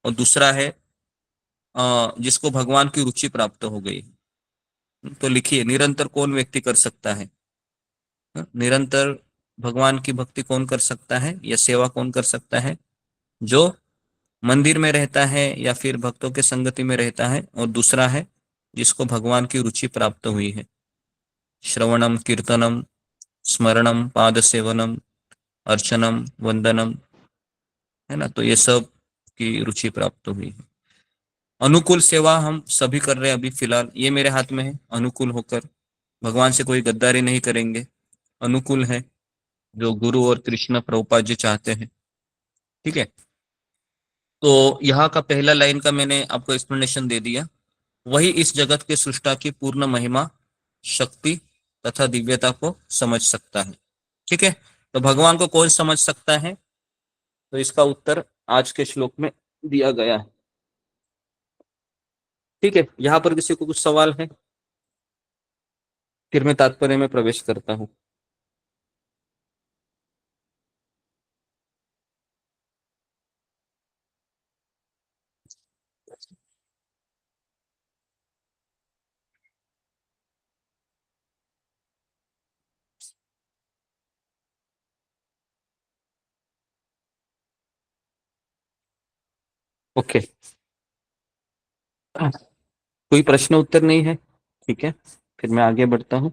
और दूसरा है जिसको भगवान की रुचि प्राप्त हो गई। तो लिखिए, निरंतर कौन व्यक्ति कर सकता है? निरंतर भगवान की भक्ति कौन कर सकता है या सेवा कौन कर सकता है? जो मंदिर में रहता है या फिर भक्तों के संगति में रहता है, और दूसरा है जिसको भगवान की रुचि प्राप्त हुई है। श्रवणम, कीर्तनम, स्मरणम, पाद सेवनम, अर्चनम, वंदनम, है ना। तो ये सब की रुचि प्राप्त हुई है। अनुकूल सेवा हम सभी कर रहे हैं अभी फिलहाल, ये मेरे हाथ में है। अनुकूल होकर भगवान से कोई गद्दारी नहीं करेंगे, अनुकूल है जो गुरु और कृष्ण प्रभुपाद जी चाहते हैं। ठीक है, तो यहाँ का पहला लाइन का मैंने आपको एक्सप्लेनेशन दे दिया। वही इस जगत के सृष्टा की पूर्ण महिमा, शक्ति तथा दिव्यता को समझ सकता है। ठीक है, तो भगवान को कौन समझ सकता है? तो इसका उत्तर आज के श्लोक में दिया गया है। ठीक है, यहाँ पर किसी को कुछ सवाल है? फिर मैं तात्पर्य में प्रवेश करता हूँ। ओके, कोई प्रश्न उत्तर नहीं है? ठीक है, फिर मैं आगे बढ़ता हूँ।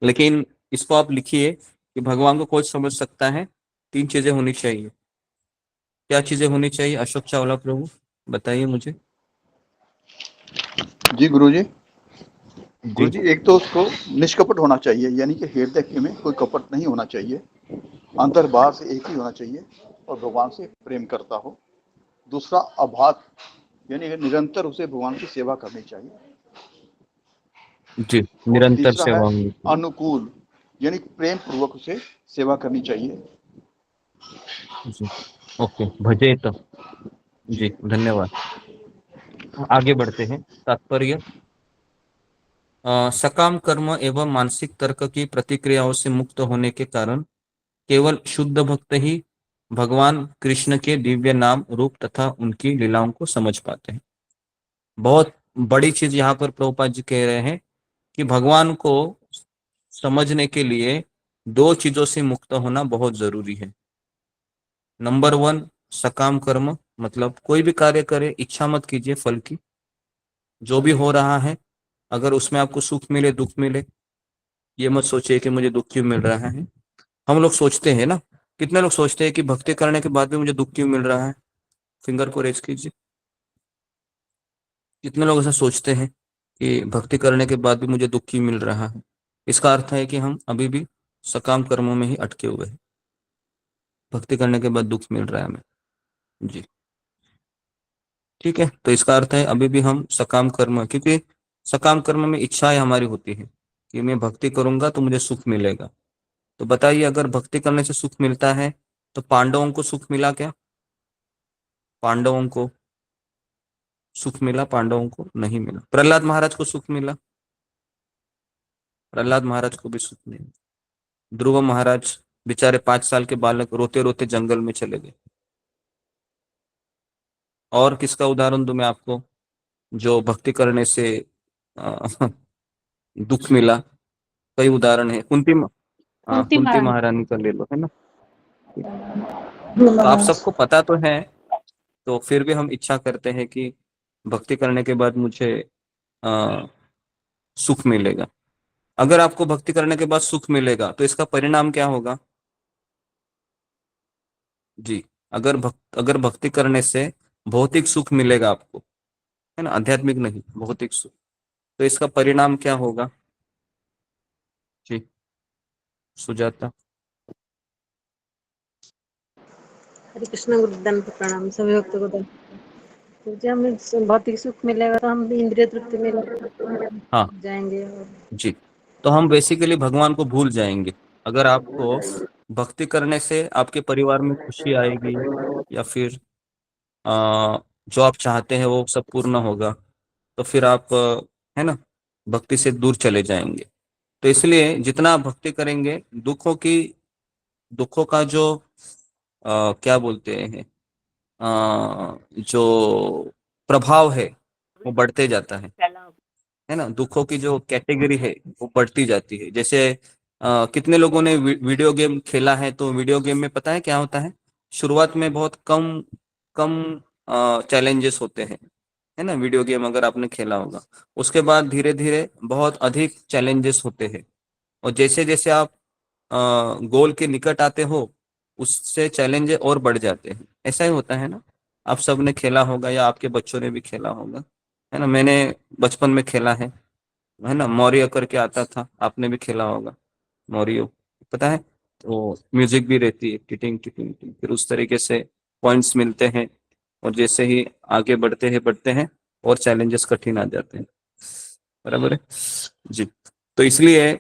लेकिन इसको आप लिखिए कि भगवान को कौन समझ सकता है? 3 चीजें होनी चाहिए। क्या चीजें होनी चाहिए? अशोक चावला प्रभु बताइए मुझे। जी गुरुजी, गुरुजी एक तो उसको निष्कपट होना चाहिए, यानी कि हृदय में कोई कपट नहीं होना चाहिए, अंतर बाहर से एक ही होना चाहिए और भगवान से प्रेम करता हो। दूसरा अबाध, यानी कि निरंतर उसे भगवान की सेवा करनी चाहिए। जी, और निरंतर तीसरा सेवा है होगी। अनुकूल, यानी प्रेम पूर्वक उसे सेवा करनी चाहिए। जी, ओके, भजेत। जी, धन्यवाद। आगे बढ़ते हैं। तात्पर्य, सकाम कर्म एवं मानसिक तर्क की प्रतिक्रियाओं से मुक्त होने के कारण केवल शुद्ध भक्त ही भगवान कृष्ण के दिव्य नाम, रूप तथा उनकी लीलाओं को समझ पाते हैं। बहुत बड़ी चीज यहाँ पर प्रभुपाद जी कह रहे हैं कि भगवान को समझने के लिए दो चीजों से मुक्त होना बहुत जरूरी है। नंबर वन, सकाम कर्म, मतलब कोई भी कार्य करे इच्छा मत कीजिए फल की। जो भी हो रहा है, अगर उसमें आपको सुख मिले दुख मिले, ये मत सोचिए कि मुझे दुख क्यों मिल रहा है। हम लोग सोचते हैं ना, कितने लोग सोचते हैं कि भक्ति करने के बाद भी मुझे दुख क्यों मिल रहा है? फिंगर को रेज कीजिए। कितने लोग ऐसा सोचते हैं कि भक्ति करने के बाद भी मुझे दुख क्यों मिल रहा है? इसका अर्थ है कि हम अभी भी सकाम कर्मों में ही अटके हुए हैं। भक्ति करने के बाद दुख मिल रहा है हमें। जी, ठीक है। तो इसका अर्थ है अभी भी हम सकाम कर्म, क्योंकि सकाम कर्म में इच्छाएं हमारी होती है कि मैं भक्ति करूंगा तो मुझे सुख मिलेगा। तो बताइए, अगर भक्ति करने से सुख मिलता है तो पांडवों को सुख मिला क्या? पांडवों को सुख मिला? पांडवों को नहीं मिला। प्रहलाद महाराज को सुख मिला? प्रहलाद महाराज को भी सुख नहीं मिला। ध्रुव महाराज बेचारे 5 साल के बालक रोते रोते जंगल में चले गए। और किसका उदाहरण दूं मैं आपको जो भक्ति करने से अ, दुख मिला? कई उदाहरण है। कुंती कुंती महारानी। महारानी का ले लो, है ना। ध्रुव तो आप महाराज। सबको पता तो है, तो फिर भी हम इच्छा करते हैं कि भक्ति करने के बाद मुझे आ, सुख मिलेगा। अगर आपको भक्ति करने के बाद सुख मिलेगा तो इसका परिणाम क्या होगा? जी, अगर भक्ति करने से भौतिक सुख मिलेगा आपको, है ना, आध्यात्मिक नहीं, भौतिक सुख, तो इसका परिणाम क्या होगा? जी, सुजाता। हरे कृष्ण गुरुदंड प्रणाम, सभी भक्तों को दंड। तो जब हमें भौतिक सुख मिलेगा तो हम इंद्रिय तृप्ति में हाँ जाएंगे और जी, तो हम बेसिकली भगवान को भूल जाएंगे। अगर आपको भक्ति करने से आपके परिवार में खुशी आएगी या फिर जो आप चाहते हैं वो सब पूर्ण होगा, तो फिर आप है ना, भक्ति से दूर चले जाएंगे। तो इसलिए जितना आप भक्ति करेंगे, दुखों का जो क्या बोलते हैं, जो प्रभाव है वो बढ़ते जाता है ना। दुखों की जो कैटेगरी है वो बढ़ती जाती है। जैसे कितने लोगों ने वीडियो गेम खेला है, तो वीडियो गेम में पता है क्या होता है? शुरुआत में बहुत कम कम चैलेंजेस होते हैं, है ना। वीडियो गेम अगर आपने खेला होगा, उसके बाद धीरे धीरे बहुत अधिक चैलेंजेस होते हैं। और जैसे जैसे आप गोल के निकट आते हो, उससे चैलेंज और बढ़ जाते हैं। ऐसा ही होता है ना। आप सब ने खेला होगा या आपके बच्चों ने भी खेला होगा, है ना। मैंने बचपन में खेला है ना। मौर्य करके आता था, आपने भी खेला होगा मौर्य, पता है। तो म्यूजिक भी रहती है, टिटिंग टिटिंग टिटिंग, फिर उस तरीके से पॉइंट्स मिलते हैं। और जैसे ही आगे बढ़ते हैं और चैलेंजेस कठिन आ जाते हैं। बराबर है जी। तो इसलिए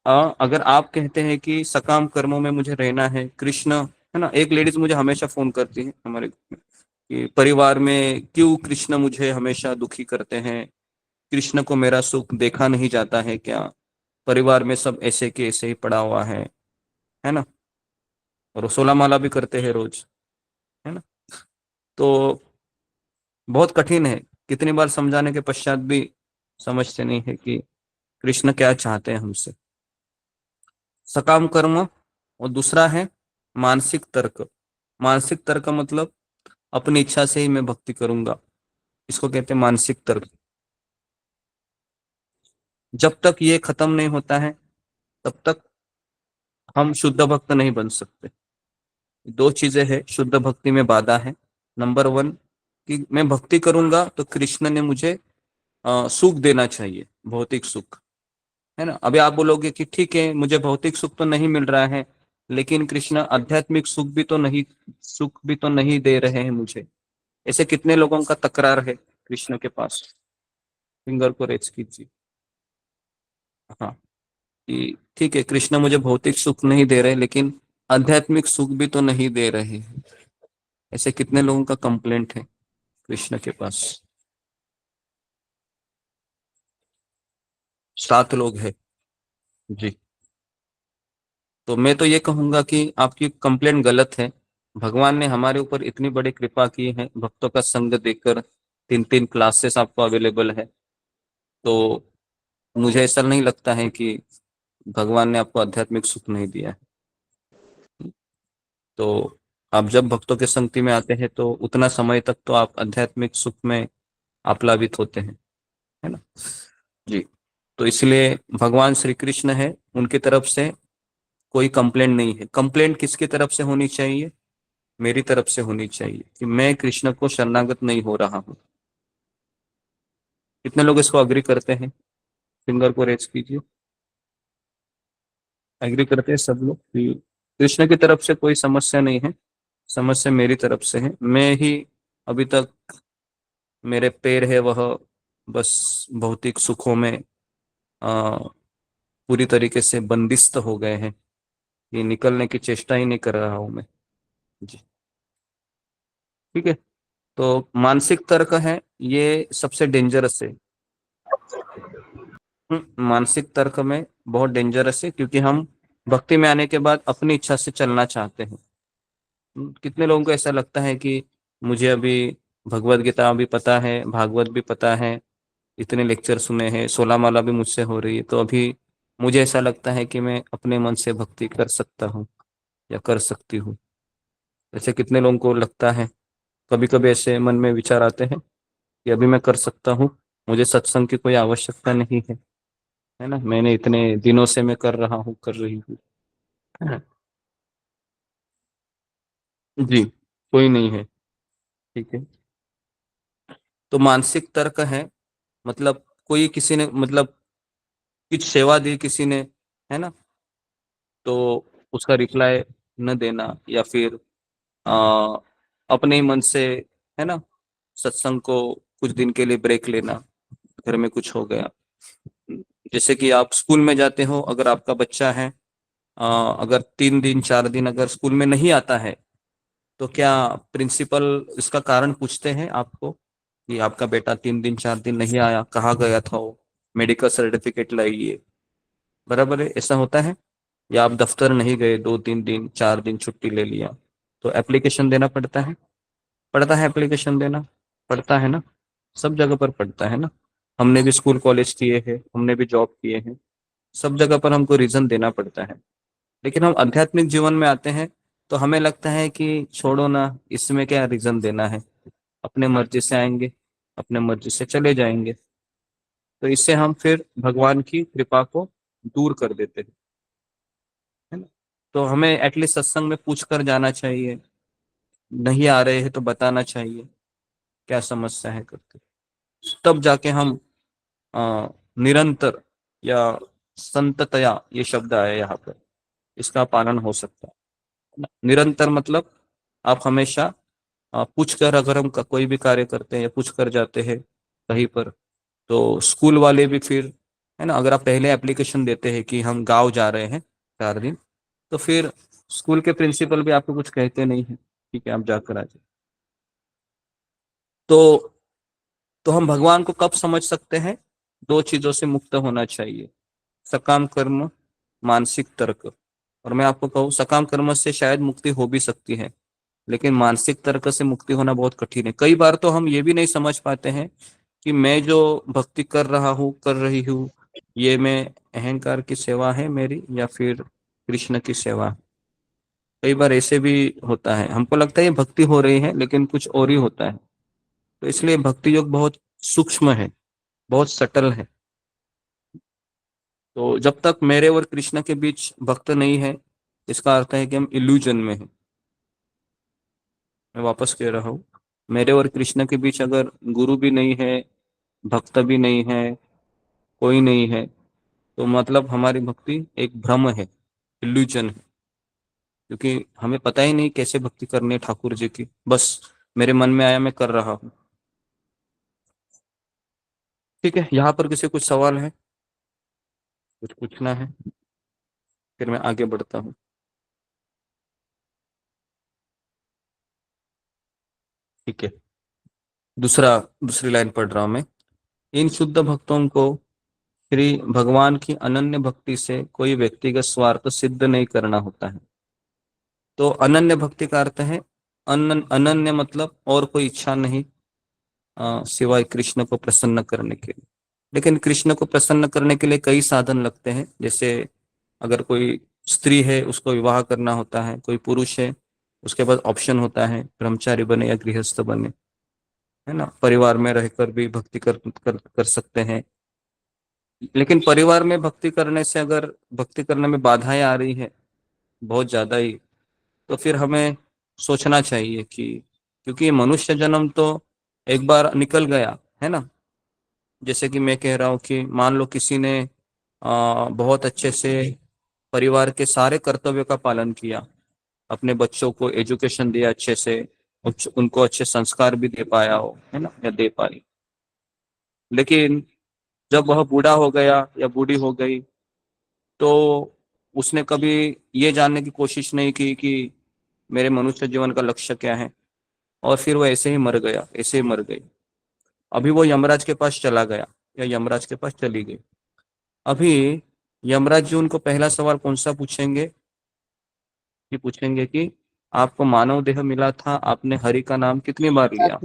अगर आप कहते हैं कि सकाम कर्मों में मुझे रहना है, कृष्ण, है ना। एक लेडीज मुझे हमेशा फोन करती है हमारे ग्रुप में कि परिवार में क्यों कृष्ण मुझे हमेशा दुखी करते हैं, कृष्ण को मेरा सुख देखा नहीं जाता है क्या? परिवार में सब ऐसे के ऐसे ही पड़ा हुआ है ना। और 16 माला भी करते हैं रोज, है ना। तो बहुत कठिन है, कितनी बार समझाने के पश्चात भी समझते नहीं है कि कृष्ण क्या चाहते हैं हमसे। सकाम कर्म, और दूसरा है मानसिक तर्क। मानसिक तर्क मतलब अपनी इच्छा से ही मैं भक्ति करूंगा, इसको कहते हैं मानसिक तर्क। जब तक ये खत्म नहीं होता है तब तक हम शुद्ध भक्त नहीं बन सकते। दो चीजें हैं शुद्ध भक्ति में बाधा है। नंबर वन, कि मैं भक्ति करूंगा तो कृष्ण ने मुझे सुख देना चाहिए, भौतिक सुख, है ना। अभी आप बोलोगे कि ठीक है, मुझे भौतिक सुख तो नहीं मिल रहा है, लेकिन कृष्ण आध्यात्मिक सुख भी तो नहीं दे रहे हैं मुझे। ऐसे कितने लोगों का तकरार है कृष्ण के पास? फिंगर को रेज कीजिए। हाँ, कि ठीक है, कृष्ण मुझे भौतिक सुख नहीं दे रहे, लेकिन आध्यात्मिक सुख भी तो नहीं दे रहे हैं। ऐसे कितने लोगों का कंप्लेंट है कृष्ण के पास? 7 लोग हैं जी। तो मैं तो ये कहूंगा कि आपकी कंप्लेंट गलत है। भगवान ने हमारे ऊपर इतनी बड़ी कृपा की है, भक्तों का संग देकर 3-3 क्लासेस आपको अवेलेबल है। तो मुझे ऐसा नहीं लगता है कि भगवान ने आपको आध्यात्मिक सुख नहीं दिया है। तो आप जब भक्तों के संगति में आते हैं तो उतना समय तक तो आप आध्यात्मिक सुख में आप्लावित होते हैं, है ना जी। तो इसलिए भगवान श्री कृष्ण है, उनकी तरफ से कोई कंप्लेंट नहीं है। कंप्लेंट किसकी तरफ से होनी चाहिए? मेरी तरफ से होनी चाहिए कि मैं कृष्ण को शरणागत नहीं हो रहा हूँ। कितने लोग इसको अग्री करते हैं? फिंगर को रेज कीजिए। एग्री करते हैं सब लोग कि कृष्ण की तरफ से कोई समस्या नहीं है, समस्या मेरी तरफ से है। मैं ही अभी तक, मेरे पैर है वह बस भौतिक सुखों में आ, पूरी तरीके से बंदिस्त हो गए हैं। ये निकलने की चेष्टा ही नहीं कर रहा हूं मैं जी। ठीक है। तो मानसिक तर्क है, ये सबसे डेंजरस है। मानसिक तर्क में बहुत डेंजरस है, क्योंकि हम भक्ति में आने के बाद अपनी इच्छा से चलना चाहते हैं। कितने लोगों को ऐसा लगता है कि मुझे अभी भगवत गीता भी पता है, भागवत भी पता है, इतने लेक्चर सुने हैं, 16 माला भी मुझसे हो रही है, तो अभी मुझे ऐसा लगता है कि मैं अपने मन से भक्ति कर सकता हूँ या कर सकती हूँ। ऐसे कितने लोगों को लगता है? कभी कभी ऐसे मन में विचार आते हैं कि अभी मैं कर सकता हूँ, मुझे सत्संग की कोई आवश्यकता नहीं है ना, मैंने इतने दिनों से मैं कर रहा हूँ, कर रही हूँ, है ना? जी, कोई नहीं है। ठीक है। तो मानसिक तर्क है, मतलब कोई किसी ने मतलब कुछ सेवा दी किसी ने, है ना, तो उसका रिप्लाई न देना, या फिर आ, अपने ही मन से, है ना, सत्संग को कुछ दिन के लिए ब्रेक लेना, घर में कुछ हो गया। जैसे कि आप स्कूल में जाते हो, अगर आपका बच्चा है, अगर 3 दिन 4 दिन अगर स्कूल में नहीं आता है, तो क्या प्रिंसिपल इसका कारण पूछते हैं आपको कि आपका बेटा 3 दिन 4 दिन नहीं आया, कहाँ गया था वो, मेडिकल सर्टिफिकेट लाइए? बराबर है, ऐसा होता है। या आप दफ्तर नहीं गए, 2-3 दिन 4 दिन छुट्टी ले लिया, तो एप्लीकेशन देना पड़ता है एप्लीकेशन देना पड़ता है ना, सब जगह पर पड़ता है ना। हमने भी स्कूल कॉलेज किए हैं, हमने भी जॉब किए हैं, सब जगह पर हमको रीजन देना पड़ता है। लेकिन हम आध्यात्मिक जीवन में आते हैं तो हमें लगता है कि छोड़ो ना, इसमें क्या रीजन देना है, अपने मर्जी से आएंगे, अपने मर्जी से चले जाएंगे। तो इससे हम फिर भगवान की कृपा को दूर कर देते हैं, है ना। तो हमें एटलीस्ट सत्संग में पूछ कर जाना चाहिए, नहीं आ रहे हैं तो बताना चाहिए क्या समस्या है करके, तब जाके हम निरंतर या संततया, ये शब्द आया यहाँ पर, इसका पालन हो सकता है। निरंतर मतलब आप हमेशा पूछ कर, अगर हम कोई भी कार्य करते हैं या पूछ कर जाते हैं कहीं पर, तो स्कूल वाले भी फिर, है ना, अगर आप पहले एप्लीकेशन देते हैं कि हम गांव जा रहे हैं 4 दिन, तो फिर स्कूल के प्रिंसिपल भी आपको कुछ कहते नहीं है, ठीक है आप जाकर आ जाए। तो हम भगवान को कब समझ सकते हैं? 2 चीजों से मुक्त होना चाहिए, सकाम कर्म, मानसिक तर्क। और मैं आपको कहूँ, सकाम कर्म से शायद मुक्ति हो भी सकती है, लेकिन मानसिक तर्क से मुक्ति होना बहुत कठिन है। कई बार तो हम ये भी नहीं समझ पाते हैं कि मैं जो भक्ति कर रहा हूँ, कर रही हूँ, ये मैं अहंकार की सेवा है मेरी या फिर कृष्ण की सेवा है। कई बार ऐसे भी होता है, हमको लगता है ये भक्ति हो रही है, लेकिन कुछ और ही होता है। तो इसलिए भक्ति योग बहुत सूक्ष्म है, बहुत सटल है। तो जब तक मेरे और कृष्ण के बीच भक्त नहीं है, इसका अर्थ है कि हम इल्यूजन में हैं। मैं वापस कह रहा हूँ, मेरे और कृष्ण के बीच अगर गुरु भी नहीं है, भक्त भी नहीं है, कोई नहीं है, तो मतलब हमारी भक्ति एक भ्रम है, इल्यूजन है। क्योंकि हमें पता ही नहीं कैसे भक्ति करनी है ठाकुर जी की, बस मेरे मन में आया मैं कर रहा हूँ। ठीक है, यहाँ पर किसी कुछ सवाल है, कुछ पूछना है? फिर मैं आगे बढ़ता हूँ। ठीक है, दूसरी लाइन पढ़ रहा हूं मैं। इन शुद्ध भक्तों को श्री भगवान की अनन्य भक्ति से कोई व्यक्तिगत स्वार्थ सिद्ध नहीं करना होता है। तो अनन्य भक्ति का अर्थ है अनन्य मतलब और कोई इच्छा नहीं सिवाय कृष्ण को प्रसन्न करने के लिए। लेकिन कृष्ण को प्रसन्न करने के लिए कई साधन लगते हैं। जैसे अगर कोई स्त्री है उसको विवाह करना होता है, कोई पुरुष है उसके पास ऑप्शन होता है ब्रह्मचारी बने या गृहस्थ बने, है ना। परिवार में रहकर भी भक्ति कर सकते हैं। लेकिन परिवार में भक्ति करने से अगर भक्ति करने में बाधाएं आ रही है बहुत ज्यादा ही, तो फिर हमें सोचना चाहिए कि क्योंकि मनुष्य जन्म तो एक बार निकल गया है ना। जैसे कि मैं कह रहा हूँ कि मान लो किसी ने बहुत अच्छे से परिवार के सारे कर्तव्यों का पालन किया, अपने बच्चों को एजुकेशन दिया अच्छे से, उनको अच्छे संस्कार भी दे पाया हो, है ना, या दे पाई। लेकिन जब वह बूढ़ा हो गया या बूढ़ी हो गई तो उसने कभी ये जानने की कोशिश नहीं की कि मेरे मनुष्य जीवन का लक्ष्य क्या है, और फिर वो ऐसे ही मर गया, ऐसे ही मर गई। अभी वो यमराज के पास चला गया या यमराज के पास चली गई। अभी यमराज जी उनको पहला सवाल कौन सा पूछेंगे, कि पूछेंगे कि आपको मानव देह मिला था, आपने हरि का नाम कितनी बार लिया,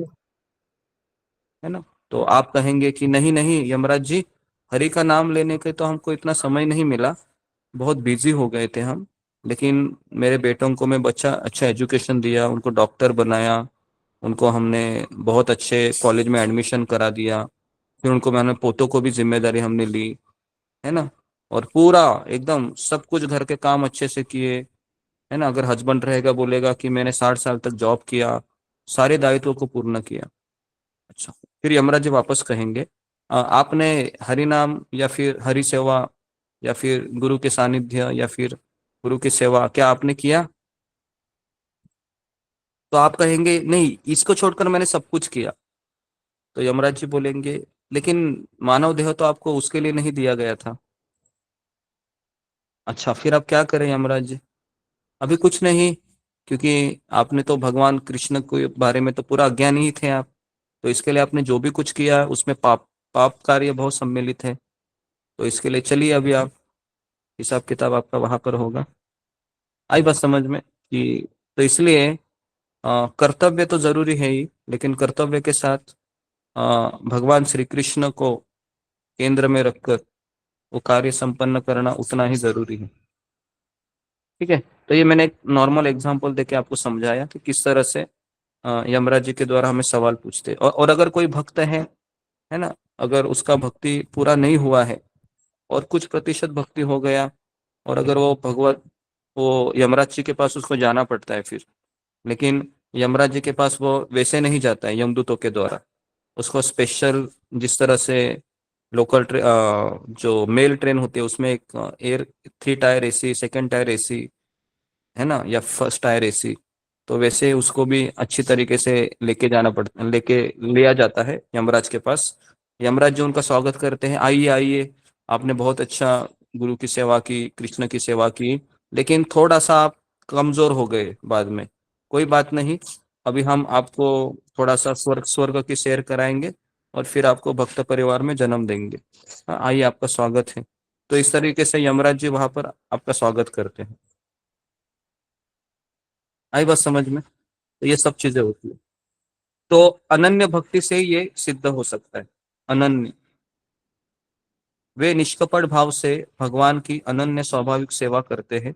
है ना। तो आप कहेंगे कि नहीं नहीं यमराज जी, हरि का नाम लेने के तो हमको इतना समय नहीं मिला, बहुत बिजी हो गए थे हम। लेकिन मेरे बेटों को मैं अच्छा एजुकेशन दिया, उनको डॉक्टर बनाया, उनको हमने बहुत अच्छे कॉलेज में एडमिशन करा दिया, फिर उनको मैंने पोतों को भी जिम्मेदारी हमने ली, है ना। और पूरा एकदम सब कुछ घर के काम अच्छे से किए, है ना। अगर हस्बैंड रहेगा बोलेगा कि मैंने 60 साल तक जॉब किया, सारे दायित्वों को पूर्ण किया। अच्छा, फिर यमराज जी वापस कहेंगे आपने हरि नाम या फिर हरि सेवा या फिर गुरु के सानिध्य या फिर गुरु की सेवा क्या आपने किया। तो आप कहेंगे नहीं, इसको छोड़कर मैंने सब कुछ किया। तो यमराज जी बोलेंगे लेकिन मानव देह तो आपको उसके लिए नहीं दिया गया था। अच्छा, फिर आप क्या करें यमराज जी। अभी कुछ नहीं, क्योंकि आपने तो भगवान कृष्ण के बारे में तो पूरा अज्ञानी ही थे आप, तो इसके लिए आपने जो भी कुछ किया उसमें पाप पाप कार्य बहुत सम्मिलित है। तो इसके लिए चलिए अभी आप हिसाब किताब आपका वहां पर होगा। आई बात समझ में कि तो इसलिए कर्तव्य तो जरूरी है ही, लेकिन कर्तव्य के साथ भगवान श्री कृष्ण को केंद्र में रखकर वो कार्य संपन्न करना उतना ही जरूरी है। ठीक है, तो ये मैंने एक नॉर्मल एग्जांपल देके आपको समझाया कि किस तरह से यमराज जी के द्वारा हमें सवाल पूछते। और अगर कोई भक्त है ना, अगर उसका भक्ति पूरा नहीं हुआ है और कुछ प्रतिशत भक्ति हो गया, और अगर वो भगवत वो यमराज जी के पास उसको जाना पड़ता है फिर, लेकिन यमराज जी के पास वो वैसे नहीं जाता है यमदूतों के द्वारा, उसको स्पेशल जिस तरह से लोकल जो मेल ट्रेन होती है उसमें एक air 3 tier AC, second tier AC, है ना, या फर्स्ट टायर एसी, तो वैसे उसको भी अच्छी तरीके से लेके लिया जाता है यमराज के पास। यमराज जो उनका स्वागत करते हैं, आइए आइए, आपने बहुत अच्छा गुरु की सेवा की, कृष्ण की सेवा की, लेकिन थोड़ा सा आप कमजोर हो गए बाद में, कोई बात नहीं, अभी हम आपको थोड़ा सा स्वर्ग स्वर्ग की सैर कराएंगे और फिर आपको भक्त परिवार में जन्म देंगे। हाँ, आइए आपका स्वागत है। तो इस तरीके से यमराज जी वहां पर आपका स्वागत करते हैं। आई बात समझ में। तो ये सब चीजें होती है। तो अनन्य भक्ति से ये सिद्ध हो सकता है। अनन्य, वे निष्कपट भाव से भगवान की अनन्य स्वाभाविक सेवा करते हैं।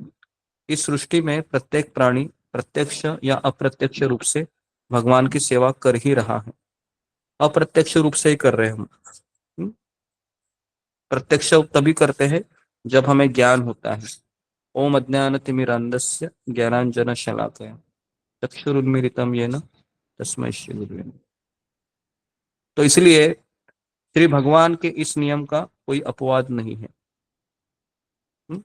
इस सृष्टि में प्रत्येक प्राणी प्रत्यक्ष या अप्रत्यक्ष रूप से भगवान की सेवा कर ही रहा है। अप्रत्यक्ष रूप से ही कर रहे हैं हम। हम्म? प्रत्यक्ष तभी करते हैं जब हमें ज्ञान होता है। ओम अज्ञानतिमिरान्धस्य ज्ञानांजन शलाकया चक्षुरुन्मीलितं येन तस्मै श्री गुरुवे नमः। तो इसलिए श्री भगवान के इस नियम का कोई अपवाद नहीं है। हम्म?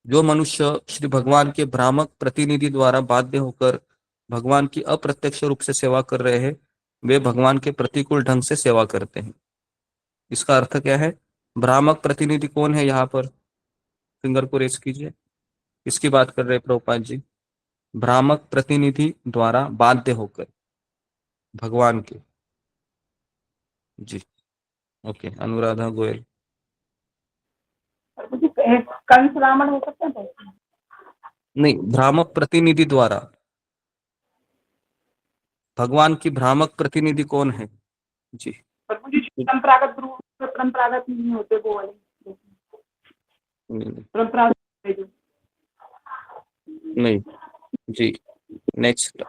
जो मनुष्य श्री भगवान के भ्रामक प्रतिनिधि द्वारा बाध्य होकर भगवान की अप्रत्यक्ष रूप से सेवा कर रहे हैं, वे भगवान के प्रतिकूल ढंग से सेवा करते हैं। इसका अर्थ क्या है। भ्रामक प्रतिनिधि कौन है यहाँ पर, फिंगर को रेस कीजिए। किसकी बात कर रहे हैं प्रभुपाद जी। भ्रामक प्रतिनिधि द्वारा बाध्य होकर, भगवान के। जी ओके, अनुराधा गोयल। कंस रावण हो सकता है? नहीं, भ्रामक प्रतिनिधि द्वारा। भगवान की भ्रामक प्रतिनिधि कौन है? जी पर मुझे परंपरागत रूप से परंपरागत नहीं होते वो वाले, नहीं, परंपरागत जो। नहीं। जी नेक्स्ट,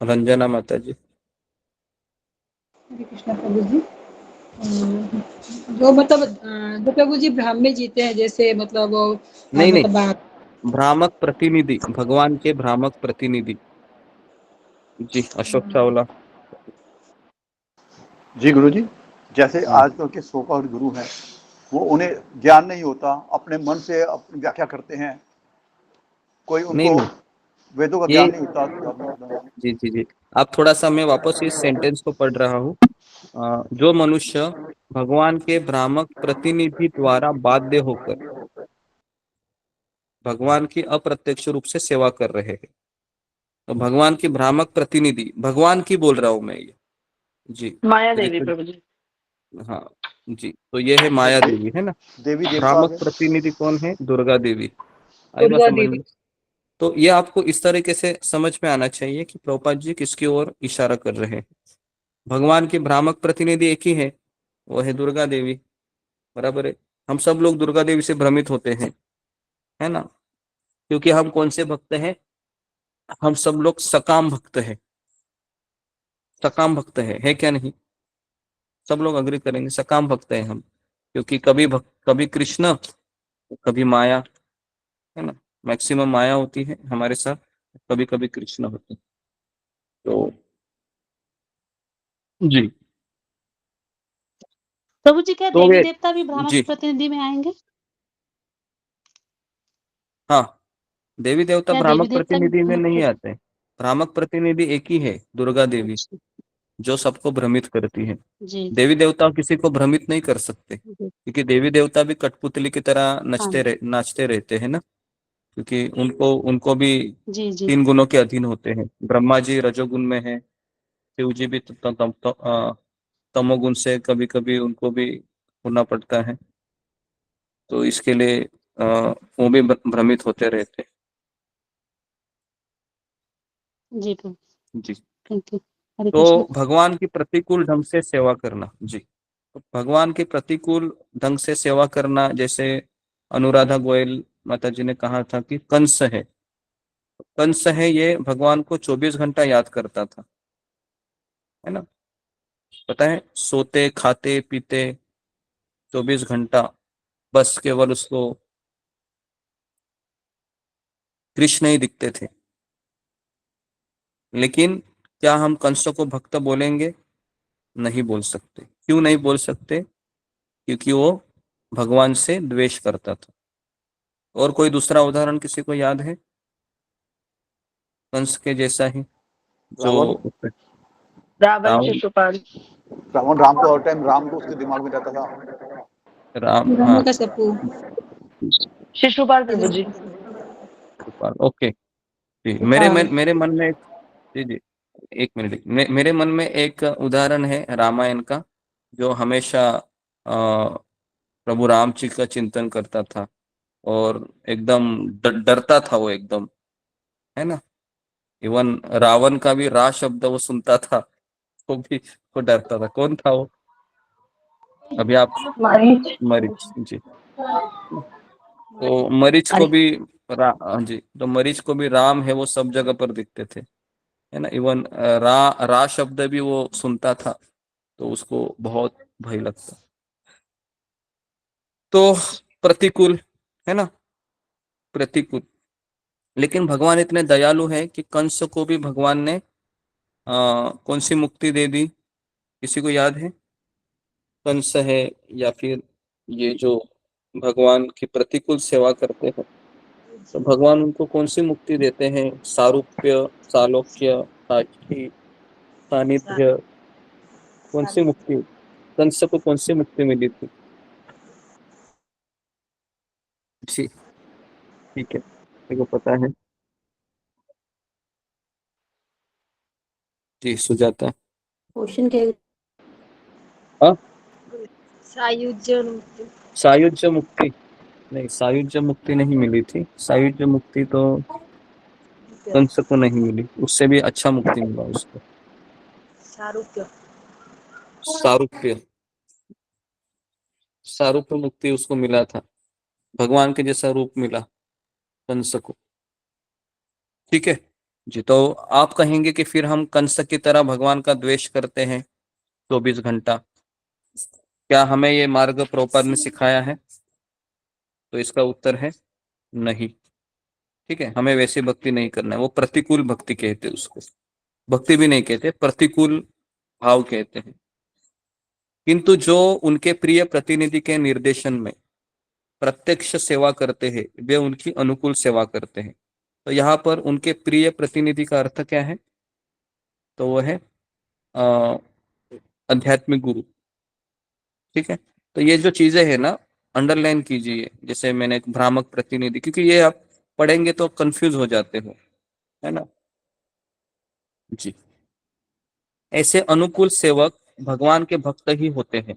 रंजना माता जी। हरे कृष्णा प्रभु जी। जो मतलब जो प्रभु जी ब्राह्मण जीते हैं, जैसे मतलब वो नहीं नहीं, मतलब बात। भ्रामक प्रतिनिधि, भगवान के भ्रामक प्रतिनिधि। जी अशोक चावला। जी गुरु जी, जैसे हाँ। आजकल के सो कॉल्ड गुरु हैं, वो उन्हें ज्ञान नहीं होता, अपने मन से अपनी व्याख्या करते हैं, कोई नहीं उनको नहीं, वेदों का ये ज्ञान नहीं होता। जी जी जी, आप थोड़ा सा, मैं वापस इस सेंटेंस को पढ़ रहा हूँ। जो मनुष्य भगवान के भ्रामक प्रतिनिधि द्वारा बाध्य होकर भगवान की अप्रत्यक्ष रूप से सेवा कर रहे हैं, तो भगवान की भ्रामक प्रतिनिधि, भगवान की बोल रहा हूं मैं ये। जी माया श्री देवी प्रभु जी। हाँ जी, तो ये है माया देवी, है ना। देवी देवता भ्रामक में प्रतिनिधि कौन है? दुर्गा देवी। आई बात दुर्गा समझ देवी। में? तो ये आपको इस तरीके से समझ में आना चाहिए कि प्रभुपाद जी किसकी ओर इशारा कर रहे हैं। भगवान की भ्रामक प्रतिनिधि एक ही है, वो है दुर्गा देवी। बराबर है। हम सब लोग दुर्गा देवी से भ्रमित होते हैं, है ना, क्योंकि हम कौन से भक्त हैं? हम सब लोग सकाम भक्त हैं। सकाम भक्त है क्या नहीं? सब लोग अग्री करेंगे, सकाम भक्त हैं हम, क्योंकि कभी कृष्ण, कभी माया, है ना। मैक्सिमम माया होती है हमारे साथ, कभी कभी कृष्ण होते हैं। तो जी, प्रभु जी, क्या तो देवी वे, देवता भी भ्रामक जी प्रतिनिधि में आएंगे? हाँ, देवी देवता क्या देवी भ्रामक देवता भी प्रतिनिधि में भ्रामक नहीं आते। भ्रामक प्रतिनिधि एक ही है, दुर्गा देवी, अच्छा, जो सबको भ्रमित करती है। जी देवी देवता किसी को भ्रमित नहीं कर सकते, जी। क्योंकि देवी देवता भी कठपुतली की तरह हाँ नाचते रहते हैं ना, क्योंकि उनको उनको भी जी जी। 3 गुणों के अधीन होते हैं। ब्रह्मा जी रजोगुण में है, शिव जी भी तमोगुण से कभी कभी उनको भी होना पड़ता है, तो इसके लिए वो भी भ्रमित होते रहते जी प्रभु, हैं। जी, थैंक यू। हरे कृष्णा। तो भगवान की प्रतिकूल ढंग से सेवा करना। जी, तो भगवान की प्रतिकूल ढंग से सेवा करना, जैसे अनुराधा गोयल माता जी ने कहा था कि कंस है, कंस है ये भगवान को 24 घंटा याद करता था, है ना। पता है, सोते खाते पीते 24 घंटा, बस केवल उसको कृष्ण ही दिखते थे। लेकिन क्या हम कंस को भक्त बोलेंगे? नहीं बोल सकते। क्यों नहीं बोल सकते? क्योंकि वो भगवान से द्वेष करता था। और कोई दूसरा उदाहरण किसी को याद है कंस के जैसा ही, जो रावण। रावण रावण? शिशुपाल। रावण राम को हर टाइम राम को उसके दिमाग में रहता था। राम, हाँ। रानी का सपू। शिशुपाल प्रभु जी। ओके जी, शिशुपाल। मेरे मन में जी जी, एक मिनट, मेरे मन में एक उदाहरण है रामायण का, जो हमेशा प्रभु राम जी का चिंतन करता था, और एकदम डरता था वो एकदम, है ना। इवन रावण का भी रा शब्द वो सुनता था, वो भी वो डरता था। कौन था वो? अभी आप, मारीच। मरीच जी। तो मरीच को भी हाँ जी, तो मरीच को भी राम है वो सब जगह पर दिखते थे, है ना। इवन रा शब्द भी वो सुनता था, तो उसको बहुत भय लगता। तो प्रतिकूल, है ना, प्रतिकूल। लेकिन भगवान इतने दयालु हैं कि कंस को भी भगवान ने कौन सी मुक्ति दे दी? किसी को याद है? कंस है, या फिर ये जो भगवान की प्रतिकूल सेवा करते हैं, तो भगवान उनको कौन सी मुक्ति देते हैं? सारूप्य, सालोक्य, साक्षी, सानिध्य, कौन सी मुक्ति? कंस को कौन सी मुक्ति मिली थी? जी ठीक है, मेरे को पता है। जी सुजाता। क्वेश्चन क्या है? हाँ, सायुज्य मुक्ति। सायुज्य मुक्ति नहीं, सायुज्य मुक्ति नहीं मिली थी। सायुज्य मुक्ति तो कंस को नहीं मिली, उससे भी अच्छा मुक्ति मिला उसको। सारूप्य। सारूप्य, सारूप्य मुक्ति उसको मिला था, भगवान के जैसा रूप मिला कंस को। ठीक है जी। तो आप कहेंगे कि फिर हम कंस की तरह भगवान का द्वेष करते हैं 24 घंटा, क्या हमें ये मार्ग प्रभुपाद ने सिखाया है? तो इसका उत्तर है नहीं। ठीक है, हमें वैसी भक्ति नहीं करना है, वो प्रतिकूल भक्ति कहते हैं उसको। भक्ति भी नहीं कहते, प्रतिकूल भाव कहते हैं। किंतु जो उनके प्रिय प्रतिनिधि के निर्देशन में प्रत्यक्ष सेवा करते हैं, वे उनकी अनुकूल सेवा करते हैं। तो यहाँ पर उनके प्रिय प्रतिनिधि का अर्थ क्या है? तो वो है आध्यात्मिक गुरु। ठीक है, तो ये जो चीजें है ना, अंडरलाइन कीजिए। जैसे मैंने एक भ्रामक प्रतिनिधि, क्योंकि ये आप पढ़ेंगे तो कंफ्यूज हो जाते हो, है ना जी। ऐसे अनुकूल सेवक भगवान के भक्त ही होते हैं,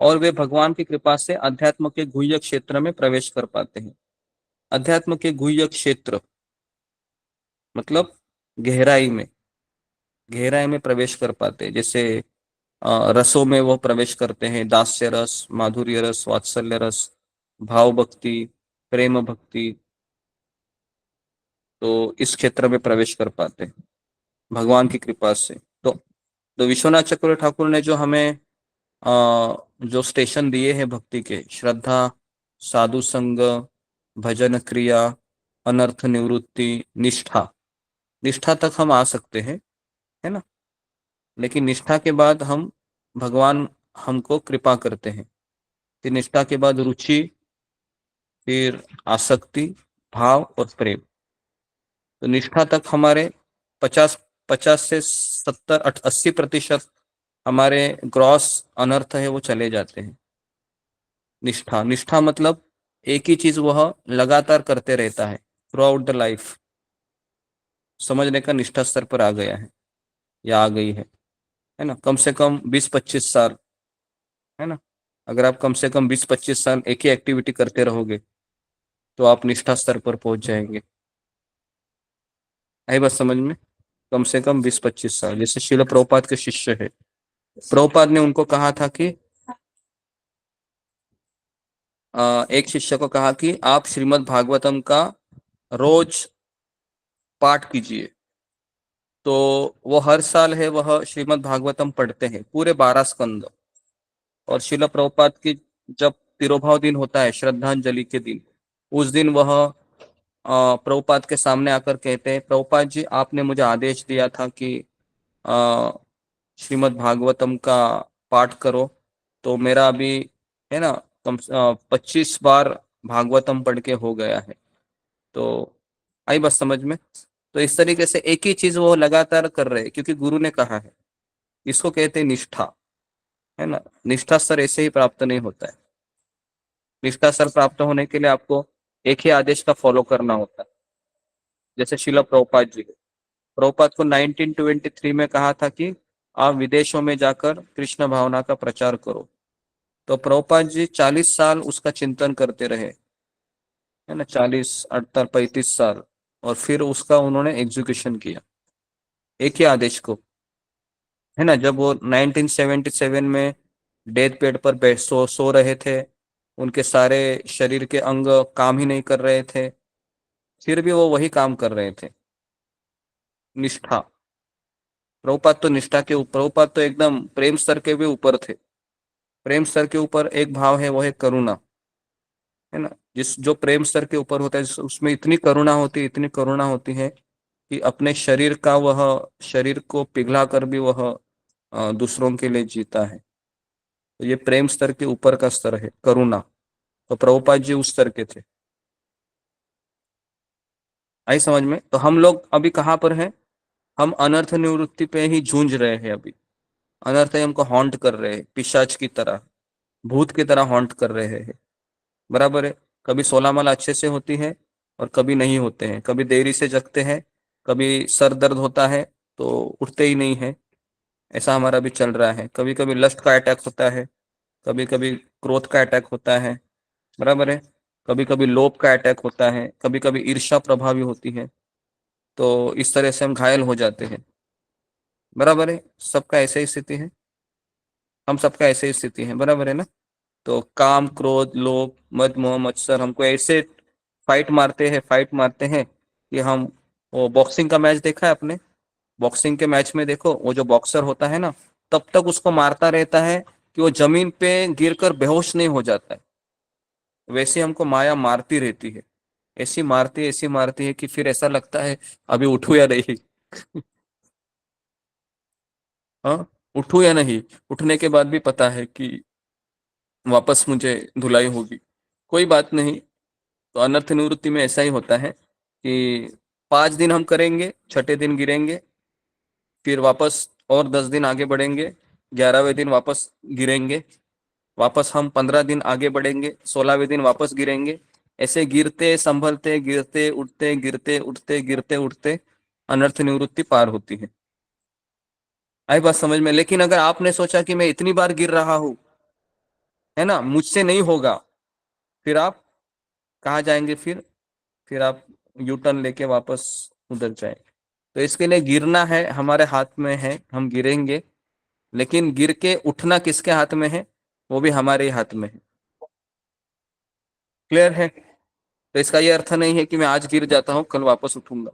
और वे भगवान की कृपा से अध्यात्म के गुह्य क्षेत्र में प्रवेश कर पाते हैं। अध्यात्म के गुह्य क्षेत्र मतलब गहराई में, गहराई में प्रवेश कर पाते हैं। जैसे रसों में वो प्रवेश करते हैं, दास्य रस, माधुर्य रस, वात्सल्य रस, भाव भक्ति, प्रेम भक्ति। तो इस क्षेत्र में प्रवेश कर पाते हैं भगवान की कृपा से। तो विश्वनाथ चक्रवर्ती ठाकुर ने जो हमें जो स्टेशन दिए हैं भक्ति के, श्रद्धा, साधु संग, भजन क्रिया, अनर्थ निवृत्ति, निष्ठा, निष्ठा तक हम आ सकते हैं, है ना। लेकिन निष्ठा के बाद हम भगवान हमको कृपा करते हैं। फिर निष्ठा के बाद रुचि, फिर आसक्ति, भाव और प्रेम। तो निष्ठा तक हमारे 50 से 70-80% हमारे ग्रॉस अनर्थ है वो चले जाते हैं। निष्ठा, निष्ठा मतलब एक ही चीज वह लगातार करते रहता है थ्रू आउट द लाइफ, समझने का निष्ठा स्तर पर आ गया है या आ गई है ना। कम से कम 20-25 साल, है ना। अगर आप कम से कम 20-25 साल एक ही एक्टिविटी करते रहोगे तो आप निष्ठा स्तर पर पहुंच जाएंगे। आई बात समझ में? कम से कम 20-25 साल। जैसे शिल प्रभुपाद के शिष्य है, प्रभुपाद ने उनको कहा था कि एक शिष्य को कहा कि आप श्रीमद् भागवतम का रोज पाठ कीजिए। तो वो हर साल है वह श्रीमद् भागवतम पढ़ते हैं पूरे 12 स्कंद। और शिल प्रभुपाद की जब तिरोभाव दिन होता है, श्रद्धांजलि के दिन, उस दिन वह प्रभुपाद के सामने आकर कहते हैं, प्रभुपाद जी आपने मुझे आदेश दिया था कि श्रीमद् भागवतम का पाठ करो, तो मेरा अभी है ना 25 बार भागवतम पढ़ के हो गया है। तो आई बस समझ में? तो इस तरीके से एक ही चीज वो लगातार कर रहे हैं क्योंकि गुरु ने कहा है। इसको कहते हैं निष्ठा, है ना। निष्ठा स्तर ऐसे ही प्राप्त नहीं होता है। निष्ठा स्तर प्राप्त होने के लिए आपको एक ही आदेश का फॉलो करना होता है। जैसे शिल प्रभुपाद जी, प्रभुपाद को 1923 में कहा था कि आप विदेशों में जाकर कृष्ण भावना का प्रचार करो। तो प्रभुपाद जी 40 साल उसका चिंतन करते रहे, है ना, 40-48-35 साल, और फिर उसका उन्होंने एग्जीक्यूशन किया एक ही आदेश को, है ना। जब वो 1977 में डेथ बेड पर सो रहे थे, उनके सारे शरीर के अंग काम ही नहीं कर रहे थे, फिर भी वो वही काम कर रहे थे। निष्ठा। प्रभुपाद तो निष्ठा के ऊपर, प्रभुपाद तो एकदम प्रेम स्तर के भी ऊपर थे। प्रेम स्तर के ऊपर एक भाव है, वो है करुणा, है ना। जिस जो प्रेम स्तर के ऊपर होता है उसमें इतनी करुणा होती है, इतनी करुणा होती है कि अपने शरीर का वह शरीर को पिघला कर भी वह दूसरों के लिए जीता है। तो ये प्रेम स्तर के ऊपर का स्तर है करुणा। तो प्रभुपाद जी उस स्तर के थे। आई समझ में? तो हम लोग अभी कहाँ पर हैं? हम अनर्थ निवृत्ति पे ही जूझ रहे हैं अभी। अनर्थ हमको हॉन्ट कर रहे हैं, पिशाच की तरह, भूत की तरह हॉन्ट कर रहे हैं। बराबर है। कभी 16 माला अच्छे से होती है और कभी नहीं होते हैं, कभी देरी से जगते हैं, कभी सर दर्द होता है तो उठते ही नहीं है। ऐसा हमारा भी चल रहा है। कभी कभी लस्ट का अटैक होता है, कभी कभी क्रोध का अटैक होता है, बराबर है, कभी कभी लोभ का अटैक होता है, कभी कभी ईर्ष्या प्रभावी होती है। तो इस तरह से हम घायल हो जाते हैं, बराबर है। सबका ऐसे ही स्थिति है, हम सबका ऐसे ही स्थिति है, बराबर है ना। तो काम क्रोध लोभ मद मोह मत्सर हमको ऐसे फाइट मारते हैं कि हम, वो बॉक्सिंग का मैच देखा है आपने? बॉक्सिंग के मैच में देखो, वो जो बॉक्सर होता है ना, तब तक उसको मारता रहता है कि वो जमीन पे गिरकर बेहोश नहीं हो जाता है। वैसे हमको माया मारती रहती है, ऐसी मारती है कि फिर ऐसा लगता है अभी उठूं या नहीं। हाँ, उठूं या नहीं, उठने के बाद भी पता है कि वापस मुझे धुलाई होगी। कोई बात नहीं। तो अनर्थ निवृत्ति में ऐसा ही होता है कि 5 दिन हम करेंगे, छठे दिन गिरेंगे, फिर वापस और 10 दिन आगे बढ़ेंगे, 11वें दिन वापस गिरेंगे, वापस हम 15 दिन आगे बढ़ेंगे, 16वें दिन वापस गिरेंगे। ऐसे गिरते संभलते गिरते उठते गिरते उठते गिरते उठते अनर्थ निवृत्ति पार होती है। आई बात समझ में? लेकिन अगर आपने सोचा कि मैं इतनी बार गिर रहा हूं, है ना, मुझसे नहीं होगा, फिर आप कहाँ जाएंगे? फिर आप यू टर्न लेके वापस उधर जाए। तो इसके लिए गिरना है हमारे हाथ में है, हम गिरेंगे। लेकिन गिर के उठना किसके हाथ में है? वो भी हमारे ही हाथ में है। क्लियर है? तो इसका ये अर्थ नहीं है कि मैं आज गिर जाता हूं कल वापस उठूंगा,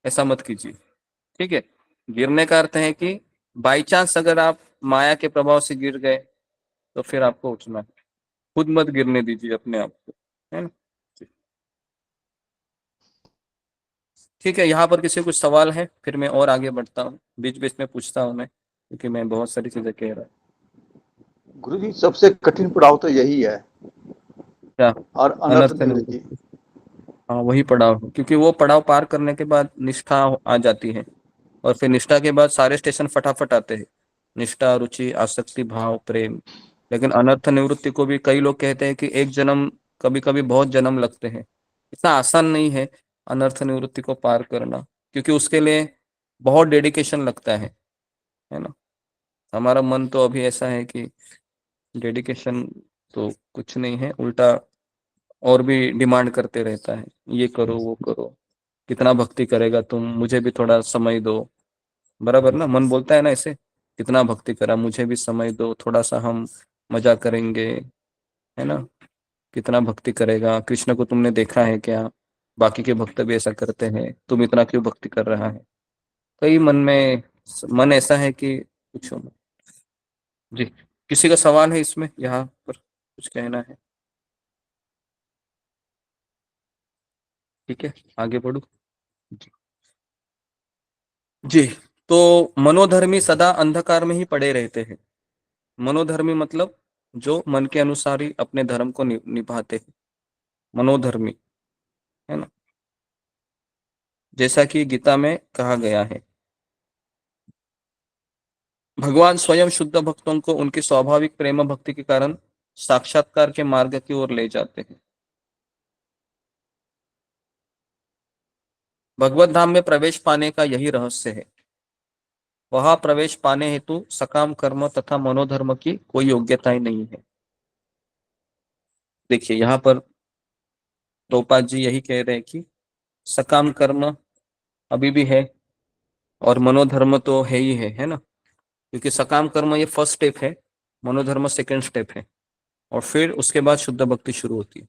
ऐसा मत कीजिए। ठीक है? गिरने का अर्थ है कि बाई चांस अगर आप माया के प्रभाव से गिर गए तो फिर आपको उठना है। खुद मत गिरने दीजिए अपने आप को, है ना। ठीक है, यहाँ पर किसी को कुछ सवाल है? फिर मैं और आगे बढ़ता हूँ, बीच बीच में पूछता हूँ मैं, क्योंकि मैं बहुत सारी चीजें कह रहा हूँ। गुरु जी सबसे कठिन पड़ाव तो यही है, क्या? और अनर्थ अनर्थ निवृत्ति। निवृत्ति। हाँ, वही पड़ाव है, क्योंकि वो पड़ाव पार करने के बाद निष्ठा आ जाती है, और फिर निष्ठा के बाद सारे स्टेशन फटाफट आते हैं, निष्ठा रुचि आसक्ति भाव प्रेम। लेकिन अनर्थ निवृत्ति को भी कई लोग कहते हैं कि एक जन्म, कभी कभी बहुत जन्म लगते हैं। इतना आसान नहीं है अनर्थ निवृत्ति को पार करना, क्योंकि उसके लिए बहुत डेडिकेशन लगता है ना। हमारा मन तो अभी ऐसा है कि डेडिकेशन तो कुछ नहीं है, उल्टा और भी डिमांड करते रहता है, ये करो वो करो, कितना भक्ति करेगा तुम, मुझे भी थोड़ा समय दो। बराबर ना, मन बोलता है ना ऐसे, कितना भक्ति करा, मुझे भी समय दो, थोड़ा सा हम मजा करेंगे, है ना। कितना भक्ति करेगा, कृष्ण को तुमने देखा है क्या, बाकी के भक्त भी ऐसा करते हैं, तुम इतना क्यों भक्ति कर रहा है। कई मन ऐसा है कि पूछो मत। जी, किसी का सवाल है इसमें, यहाँ पर कुछ कहना है? ठीक है, आगे बढ़ू। जी, तो मनोधर्मी सदा अंधकार में ही पड़े रहते हैं। मनोधर्मी मतलब जो मन के अनुसार ही अपने धर्म को निभाते हैं, मनोधर्मी, है ना। जैसा कि गीता में कहा गया है, भगवान स्वयं शुद्ध भक्तों को उनकी स्वाभाविक प्रेम भक्ति के कारण साक्षात्कार के मार्ग की ओर ले जाते हैं। भगवत धाम में प्रवेश पाने का यही रहस्य है। वहां प्रवेश पाने हेतु सकाम कर्म तथा मनोधर्म की कोई योग्यता ही नहीं है। देखिए, यहाँ पर प्रभुपाद जी यही कह रहे हैं कि सकाम कर्म अभी भी है, और मनोधर्म तो है ही है ना। क्योंकि सकाम कर्म ये फर्स्ट स्टेप है, मनोधर्म सेकंड स्टेप है, और फिर उसके बाद शुद्ध भक्ति शुरू होती है।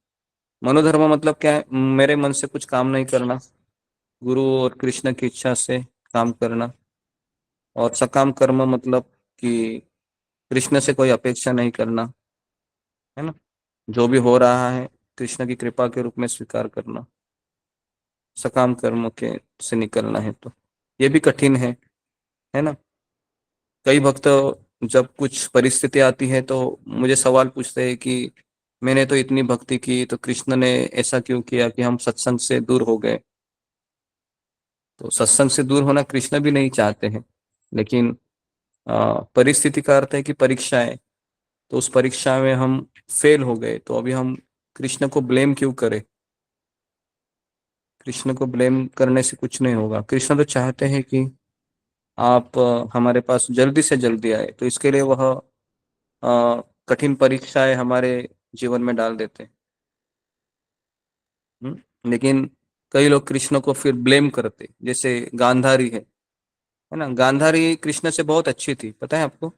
मनोधर्म मतलब क्या है? मेरे मन से कुछ काम नहीं करना, गुरु और कृष्ण की इच्छा से काम करना। और सकाम कर्म मतलब कि कृष्ण से कोई अपेक्षा नहीं करना, है ना। जो भी हो रहा है कृष्ण की कृपा के रूप में स्वीकार करना, सकाम कर्म के से निकलना है। तो ये भी कठिन है ना। कई भक्त जब कुछ परिस्थिति आती है तो मुझे सवाल पूछते हैं कि मैंने तो इतनी भक्ति की, तो कृष्ण ने ऐसा क्यों किया कि हम सत्संग से दूर हो गए। तो सत्संग से दूर होना कृष्ण भी नहीं चाहते हैं, लेकिन परिस्थिति का अर्थ है कि परीक्षा है, तो उस परीक्षा में हम फेल हो गए, तो अभी हम कृष्ण को ब्लेम क्यों करें। कृष्ण को ब्लेम करने से कुछ नहीं होगा। कृष्ण तो चाहते हैं कि आप हमारे पास जल्दी से जल्दी आए, तो इसके लिए वह कठिन परीक्षाएं हमारे जीवन में डाल देते हैं। लेकिन कई लोग कृष्ण को फिर ब्लेम करते, जैसे गांधारी है ना। गांधारी कृष्ण से बहुत अच्छी थी, पता है आपको।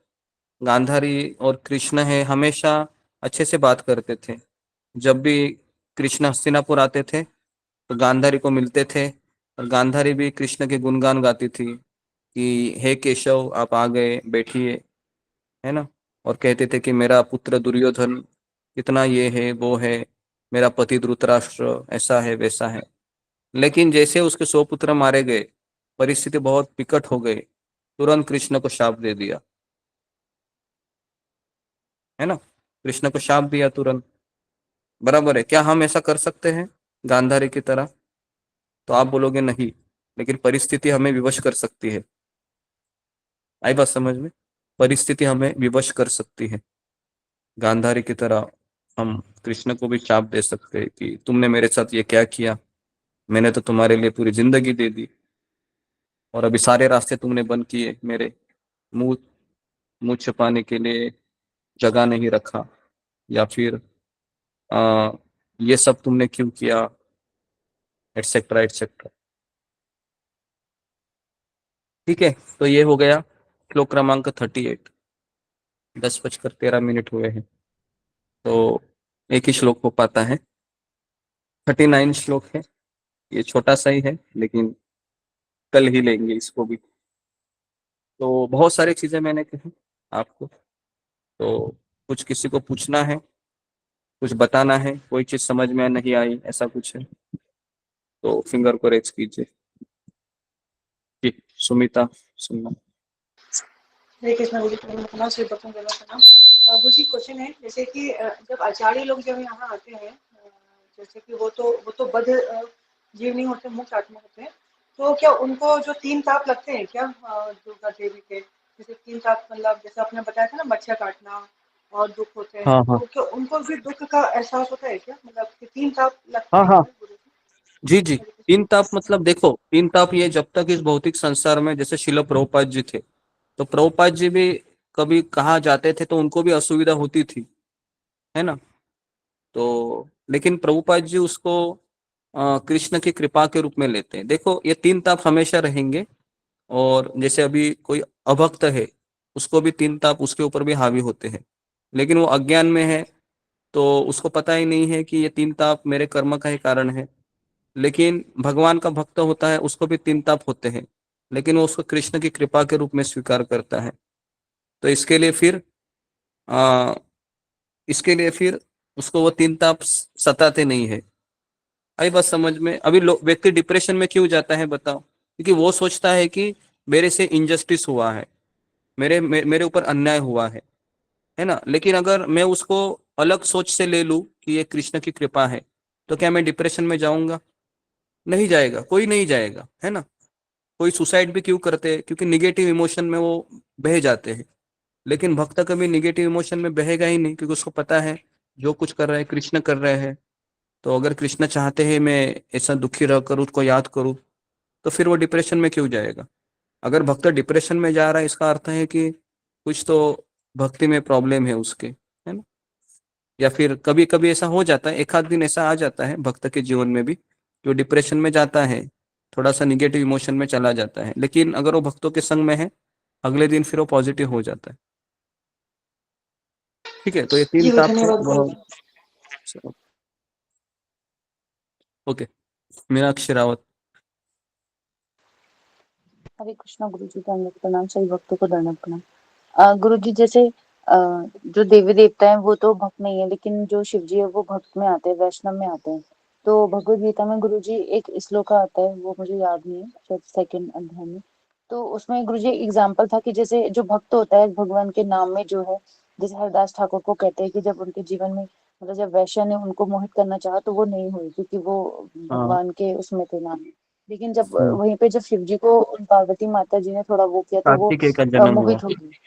गांधारी और कृष्ण है हमेशा अच्छे से बात करते थे। जब भी कृष्ण हस्तिनापुर आते थे तो गांधारी को मिलते थे, और गांधारी भी कृष्ण के गुणगान गाती थी कि हे केशव आप आ गए, बैठिए, है ना। और कहते थे कि मेरा पुत्र दुर्योधन कितना ये है वो है, मेरा पति धृतराष्ट्र ऐसा है वैसा है। लेकिन जैसे उसके 100 पुत्र मारे गए, परिस्थिति बहुत विकट हो गई, तुरंत कृष्ण को शाप दे दिया, है ना। कृष्ण को शाप दिया तुरंत। बराबर है, क्या हम ऐसा कर सकते हैं गांधारी की तरह? तो आप बोलोगे नहीं, लेकिन परिस्थिति हमें विवश कर सकती है। आई बात समझ में? परिस्थिति हमें विवश कर सकती है। गांधारी की तरह हम कृष्ण को भी चाप दे सकते हैं कि तुमने मेरे साथ ये क्या किया, मैंने तो तुम्हारे लिए पूरी जिंदगी दे दी, और अभी सारे रास्ते तुमने बंद किए, मेरे मुंह मुंह छिपाने के लिए जगह नहीं रखा, या फिर आ, ये सब तुमने क्यों किया, एटसेट्रा एटसेट्रा। ठीक है, तो ये हो गया श्लोक क्रमांक 38। 10:13 हुए हैं, तो एक ही श्लोक हो पाता है। 39 श्लोक है, ये छोटा सा ही है, लेकिन कल ही लेंगे इसको भी। तो बहुत सारी चीजें मैंने कही आपको, तो कुछ किसी को पूछना है, कुछ बताना है, कोई चीज समझ में नहीं आई ऐसा कुछ है तो फिंगर को रेज कीजिए। जी, सुमिता सुनना। हरे कृष्ण गुरु जी प्रणाम, श्री भक्तों को प्रणाम। गुरु जी क्वेश्चन है, जैसे कि जब आचार्य लोग जब यहाँ आते हैं, जैसे कि वो तो बद्ध जीव नहीं होते, मुक्त आत्मा होते हैं, तो क्या उनको जो 3 ताप लगते हैं क्या दुर्गा देवी के? जैसे 3 ताप, मतलब जैसे आपने बताया था ना, मच्छर काटना और दुख होते हैं, हाँ हाँ तो क्या उनको भी दुख का एहसास होता है क्या? मतलब कि 3 ताप लगते हाँ हैं हाँ। क्या गुरु जी? जी जी, हरे कृष्ण। 3 ताप मतलब देखो, 3 ताप ये जब तक इस भौतिक संसार में, जैसे शिल प्रभुपाद जी थे, तो प्रभुपाद जी भी कभी कहाँ जाते थे तो उनको भी असुविधा होती थी, है ना। तो लेकिन प्रभुपाद जी उसको कृष्ण की कृपा के रूप में लेते हैं। देखो, ये 3 ताप हमेशा रहेंगे, और जैसे अभी कोई अभक्त है, उसको भी 3 ताप उसके ऊपर भी हावी होते हैं, लेकिन वो अज्ञान में है, तो उसको पता ही नहीं है कि ये 3 ताप मेरे कर्म का ही कारण है। लेकिन भगवान का भक्त होता है, उसको भी 3 ताप होते हैं, लेकिन वो उसको कृष्ण की कृपा के रूप में स्वीकार करता है। तो आ, इसके लिए फिर उसको वो 3 ताप सताते नहीं है। आई बात समझ में? अभी व्यक्ति डिप्रेशन में क्यों जाता है बताओ? क्योंकि वो सोचता है कि मेरे से इनजस्टिस हुआ है, मेरे ऊपर अन्याय हुआ है ना। लेकिन अगर मैं उसको अलग सोच से ले लूं कि ये कृष्ण की कृपा है, तो क्या मैं डिप्रेशन में जाऊंगा? नहीं जाएगा, कोई नहीं जाएगा, है ना। कोई सुसाइड भी क्यों करते हैं? क्योंकि निगेटिव इमोशन में वो बह जाते हैं। लेकिन भक्त कभी निगेटिव इमोशन में बहेगा ही नहीं, क्योंकि उसको पता है जो कुछ कर रहा है कृष्ण कर रहे हैं। तो अगर कृष्ण चाहते हैं मैं ऐसा दुखी रह कर उसको याद करूं, तो फिर वो डिप्रेशन में क्यों जाएगा? अगर भक्त डिप्रेशन में जा रहा है, इसका अर्थ है कि कुछ तो भक्ति में प्रॉब्लम है उसके, है ना। या फिर कभी कभी ऐसा हो जाता है, एक आध दिन ऐसा आ जाता है भक्त के जीवन में भी, जो डिप्रेशन में जाता है, थोड़ा सा निगेटिव इमोशन में चला जाता है, लेकिन अगर वो भक्तों के संग में है, अगले दिन फिर वो पॉजिटिव हो जाता है। ठीक है, तो ये तीन जी ताप है धन्यवाद गुरु वो। जी। ओके, मीनाक्षी रावत। हरे कृष्णा गुरु जी, दंडवत प्रणाम, सभी भक्तों को दंडवत प्रणाम। गुरु जी, जैसे जो देवी देवता हैं वो तो भक्त नहीं है, लेकिन जो शिव जी है वो भक्त में आते हैं, वैष्णव में आते हैं। तो भगवत गीता में गुरु जी एक श्लोक आता है, वो मुझे याद नहीं है, शायद 2nd अध्याय में। तो उसमें गुरु जी एग्जाम्पल था कि जैसे जो भक्त होता है भगवान के नाम में जो है, जैसे हरदास ठाकुर को कहते हैं कि जब उनके जीवन में, मतलब जब वैश्य ने उनको मोहित करना चाहा तो वो नहीं हुई, क्योंकि वो हाँ। भगवान के उसमें थे नाम में। लेकिन जब हम्म, वहीं पे जब शिव जी को उन पार्वती माता जी ने थोड़ा वो किया तो वो कार्तिकेय का जन्म हुआ। मोहित हो गई। जी।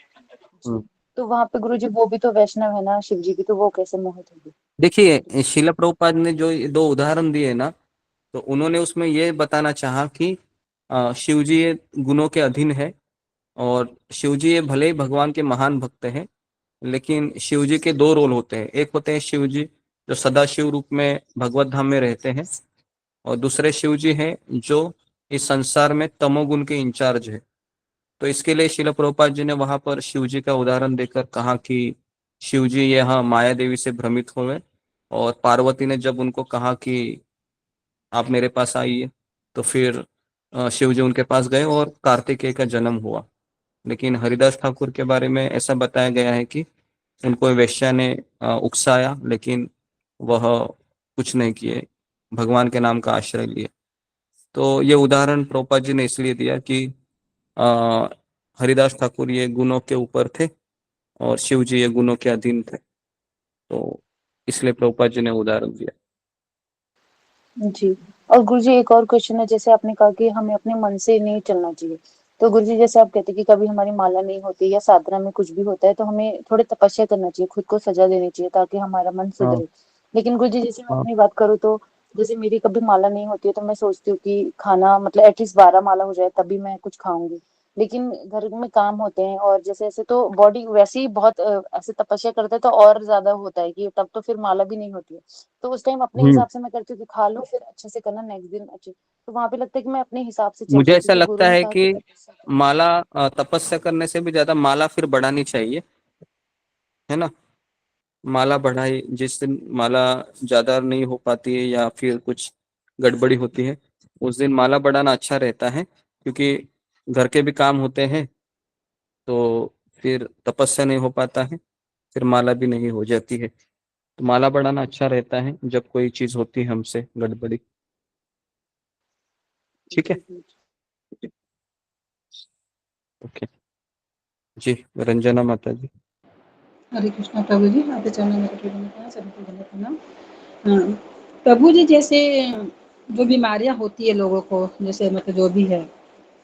हम्म। तो वहां पे गुरु जी वो भी तो वैष्णव है ना शिव जी भी, तो वो कैसे मोहित होगी? देखिए, शिला प्रभुपाद ने जो ये 2 उदाहरण दिए ना, तो उन्होंने उसमें ये बताना चाहा कि शिव जी ये गुणों के अधीन है, और शिव जी ये भले ही भगवान के महान भक्त हैं, लेकिन शिव जी के दो रोल होते हैं। एक होते हैं शिव जी जो सदाशिव रूप में भगवत धाम में रहते हैं, और दूसरे शिव जी हैं जो इस संसार में तमोगुण के इंचार्ज है। तो इसके लिए शिल प्रभुपाद जी ने वहां पर शिव जी का उदाहरण देकर कहा कि शिव जी यहाँ माया देवी से भ्रमित हुए, और पार्वती ने जब उनको कहा कि आप मेरे पास आइए, तो फिर शिव जी उनके पास गए और कार्तिकेय का जन्म हुआ। लेकिन हरिदास ठाकुर के बारे में ऐसा बताया गया है कि उनको वेश्या ने उकसाया, लेकिन वह कुछ नहीं किए, भगवान के नाम का आश्रय लिए। तो ये उदाहरण प्रभुपाद जी ने इसलिए दिया कि अ, हरिदास ठाकुर ये गुणों के ऊपर थे और शिव जी ये गुणों के अधीन थे, तो इसलिए प्रभुपाद जी ने उदाहरण दिया। जी। और गुरुजी एक और क्वेश्चन है, जैसे आपने कहा कि हमें अपने मन से नहीं चलना चाहिए। तो गुरुजी जैसे आप कहते हैं कि कभी हमारी माला नहीं होती या साधना में कुछ भी होता है तो हमें थोड़ी तपस्या करना चाहिए, खुद को सजा देनी चाहिए ताकि हमारा मन हाँ सुधरे। लेकिन गुरुजी जैसे मैं हाँ। अपनी बात करूँ तो जैसे मेरी कभी माला नहीं होती है तो मैं सोचती हूँ कि खाना मतलब एटलीस्ट 12 माला हो जाए तभी मैं कुछ खाऊंगी। लेकिन घर में काम होते हैं और जैसे ऐसे तो बॉडी वैसे ही बहुत ऐसे तपस्या करता है तो और ज्यादा होता है कि तब तो फिर माला भी नहीं होती है। तो उस टाइम अपने हम्म हिसाब से मैं करती हूँ कि खा लो फिर अच्छे से करना नेक्स्ट दिन अच्छे। तो वहां पे लगता है कि मैं अपने हिसाब से चल मुझे रही थी ऐसा तो गुरु लगता ने है कहा कि कि तपस्या करो। माला तपस्या करने से भी ज्यादा माला फिर बढ़ानी चाहिए, है ना। माला बढ़ाई जिस दिन माला ज्यादा नहीं हो पाती है या फिर कुछ गड़बड़ी होती है, उस दिन माला बढ़ाना अच्छा रहता है, क्योंकि घर के भी काम होते हैं, तो फिर तपस्या नहीं हो पाता है, फिर माला भी नहीं हो जाती है। तो माला बढ़ाना अच्छा रहता है जब कोई चीज होती है हमसे गड़बड़ी। ठीक है। जी जी। ओके जी। रंजना माता जी। हरे कृष्णा प्रभु जी, आपके चरणों में कटी बंदना, सभी को दंडवत प्रणाम। हाँ, प्रभु जी जैसे जो बीमारियां होती है लोगों को, जैसे मतलब जो भी है,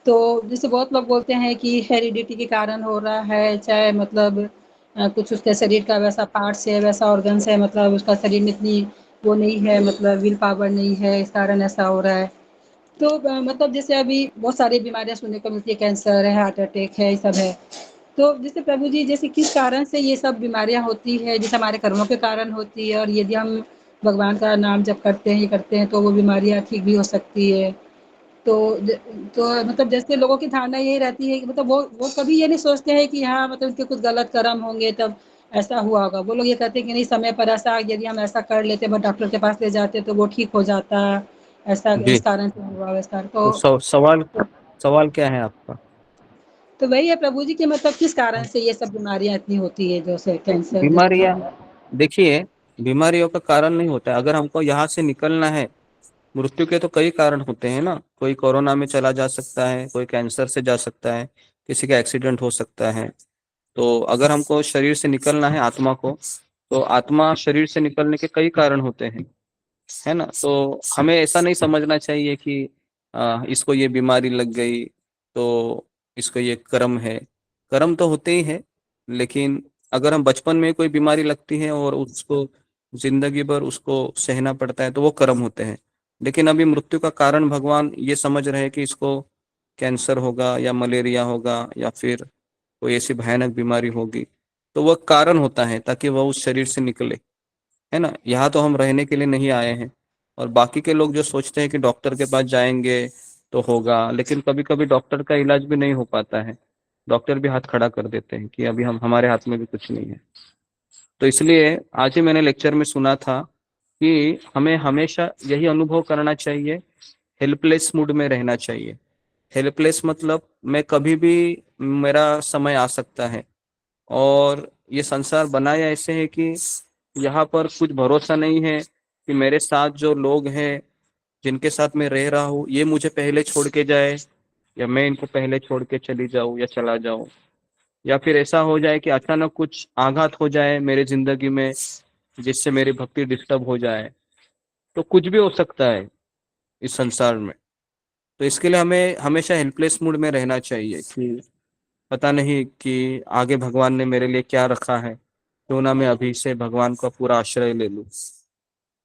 तो जैसे बहुत लोग बोलते हैं कि हेरिडिटी के कारण हो रहा है, चाहे मतलब कुछ उसके शरीर का वैसा पार्ट्स है, वैसा ऑर्गन्स है, मतलब उसका शरीर में इतनी वो नहीं है, मतलब विल पावर नहीं है, इस कारण ऐसा हो रहा है। तो मतलब जैसे अभी बहुत सारी बीमारियां सुनने को मिलती है, कैंसर है, हार्ट अटैक है, ये सब है। तो जैसे प्रभु जी जैसे किस कारण से ये सब बीमारियां होती है, जैसे हमारे कर्मों के कारण होती है, और यदि हम भगवान का नाम जब करते हैं, ये करते हैं, तो वो बीमारियां ठीक भी हो सकती है। तो तो मतलब जैसे लोगों की धारणा यही रहती है कि मतलब वो कभी ये नहीं सोचते हैं कि हाँ मतलब उनके कुछ गलत कर्म होंगे तब ऐसा हुआ होगा। वो लोग ये कहते हैं कि नहीं, समय पर ऐसा यदि हम ऐसा कर लेते, बट डॉक्टर के पास ले जाते तो वो ठीक हो जाता, ऐसा जी। इस कारण से हुआ, वैसा तो सवाल सवाल क्या है आपका? तो वही है प्रभु जी कि मतलब किस कारण से ये सब बीमारियां इतनी होती है, जैसे कैंसर जैसे जो बीमारियां, भी। देखिए, बीमारियों का कारण नहीं होता है। अगर हमको यहाँ से निकलना है, मृत्यु के तो कई कारण होते हैं ना। कोई कोरोना में चला जा सकता है, कोई कैंसर से जा सकता है, किसी का एक्सीडेंट हो सकता है। तो अगर हमको शरीर से निकलना है आत्मा को, तो आत्मा शरीर से निकलने के कई कारण होते हैं, है ना। तो हमें ऐसा नहीं समझना चाहिए कि इसको ये बीमारी लग गई तो इसको ये कर्म है। कर्म तो होते ही है, लेकिन अगर हम बचपन में कोई बीमारी लगती है और उसको जिंदगी भर उसको सहना पड़ता है तो वो कर्म होते हैं। लेकिन अभी मृत्यु का कारण भगवान ये समझ रहे हैं कि इसको कैंसर होगा या मलेरिया होगा या फिर कोई ऐसी भयानक बीमारी होगी, तो वह कारण होता है ताकि वह उस शरीर से निकले, है ना। यहाँ तो हम रहने के लिए नहीं आए हैं। और बाकी के लोग जो सोचते हैं कि डॉक्टर के पास जाएंगे तो होगा, लेकिन कभी कभी डॉक्टर का इलाज भी नहीं हो पाता है। डॉक्टर भी हाथ खड़ा कर देते हैं कि अभी हम हमारे हाथ में भी कुछ नहीं है। तो इसलिए आज ही मैंने लेक्चर में सुना था कि हमें हमेशा यही अनुभव करना चाहिए, हेल्पलेस मूड में रहना चाहिए। हेल्पलेस मतलब मैं कभी भी, मेरा समय आ सकता है, और ये संसार बनाया ऐसे है कि यहाँ पर कुछ भरोसा नहीं है कि मेरे साथ जो लोग हैं, जिनके साथ मैं रह रहा हूँ, ये मुझे पहले छोड़ के जाए या मैं इनको पहले छोड़ के चली जाऊँ या चला जाऊँ, या फिर ऐसा हो जाए कि अचानक कुछ आघात हो जाए मेरे जिंदगी में जिससे मेरी भक्ति डिस्टर्ब हो जाए। तो कुछ भी हो सकता है इस संसार में। तो इसके लिए हमें हमेशा हेल्पलेस मूड में रहना चाहिए कि पता नहीं कि आगे भगवान ने मेरे लिए क्या रखा है, क्यों ना मैं अभी से भगवान का पूरा आश्रय ले लूं,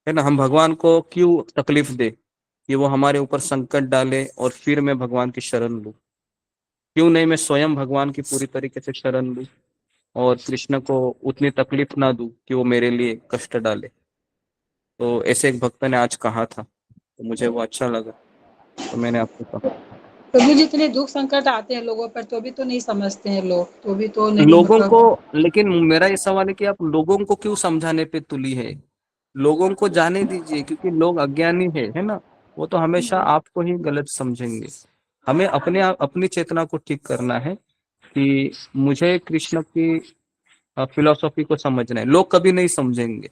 है ना। हम भगवान को क्यों तकलीफ दे कि वो हमारे ऊपर संकट डाले और फिर मैं भगवान की शरण लूं। क्यों नहीं मैं स्वयं भगवान की पूरी तरीके से शरण लूं और कृष्ण को उतनी तकलीफ ना दूं कि वो मेरे लिए कष्ट डाले। तो ऐसे एक भक्त ने आज कहा था, तो मुझे वो अच्छा लगा, तो मैंने आपको कहा। प्रभु जी, इतने दुख संकट आते हैं लोगों पर तो भी तो नहीं समझते हैं लोग, तो भी तो नहीं लोगों को, मतलब। लेकिन मेरा ये सवाल है कि आप लोगों को क्यों समझाने पे तुली है? लोगों को जाने दीजिए, क्योंकि लोग अज्ञानी है ना, वो तो हमेशा आपको ही गलत समझेंगे। हमें अपनी चेतना को ठीक करना है कि मुझे कृष्ण की फिलोसॉफी को समझना है। लोग कभी नहीं समझेंगे।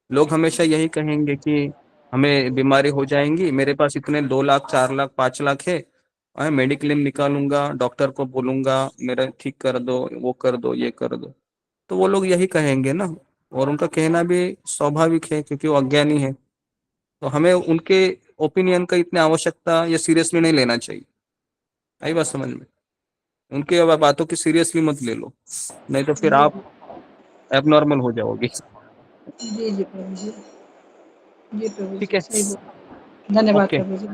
लोग हमेशा यही कहेंगे कि हमें बीमारी हो जाएंगी, मेरे पास इतने 2 लाख 4 लाख 5 लाख है, मैं मेडिक्लेम निकालूंगा, डॉक्टर को बोलूंगा मेरा ठीक कर दो, वो कर दो, ये कर दो। तो वो लोग यही कहेंगे ना, और उनका कहना भी स्वाभाविक है क्योंकि वो अज्ञानी है। तो हमें उनके ओपिनियन का इतनी आवश्यकता या सीरियसली नहीं लेना चाहिए। आई बात समझ में? उनके बातों की सीरियसली मत ले लो, नहीं तो फिर आप एबनॉर्मल हो जाओगे। जी जी प्रभु जी, जी प्रभु ठीक जी, है, सही बोल। धन्यवाद ओके, प्रभु जी।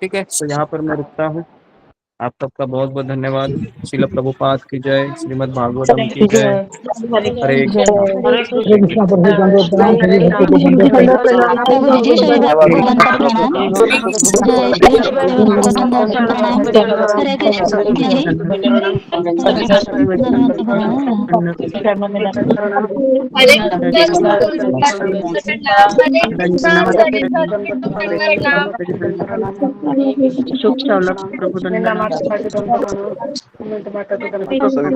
ठीक है, तो यहाँ पर मैं रुकता हूँ। आप सबका बहुत बहुत धन्यवाद। श्रील प्रभुपाद की जय, श्रीमद् भागवतम की जय। हरे कृष्णा। हरे हरे कृष्णा प्रभु दंडवत प्रणाम, सभी भक्तों को दंडवत प्रणाम। प्रभु जी सभी भक्तों को दंडवत प्रणाम। जय श्री कृष्ण, सभी भक्तों को दंडवत प्रणाम। हरे कृष्ण क्या है? हरे कृष्ण दंडवत प्रणाम। हरे कृष्णा गुरुकुल प्रणाम, हरे कृष्णा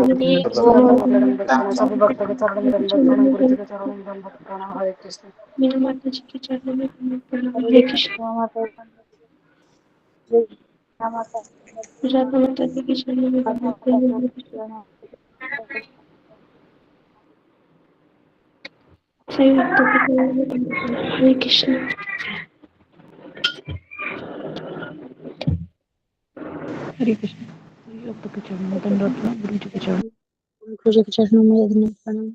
सभी भक्तों को प्रणाम। सभी भक्तों को दंडवत मेरा माता जी के चरणों में प्रणाम। हरे कृष्ण। राधा माता जी के चरणों में प्रणाम। सभी भक्तों के चरणों में प्रणाम। हरे कृष्ण। हरे कृष्ण। के चरणों में दंडवत प्रणाम, गुरु जी के चरणों गुरु जी के चरणों में प्रणाम।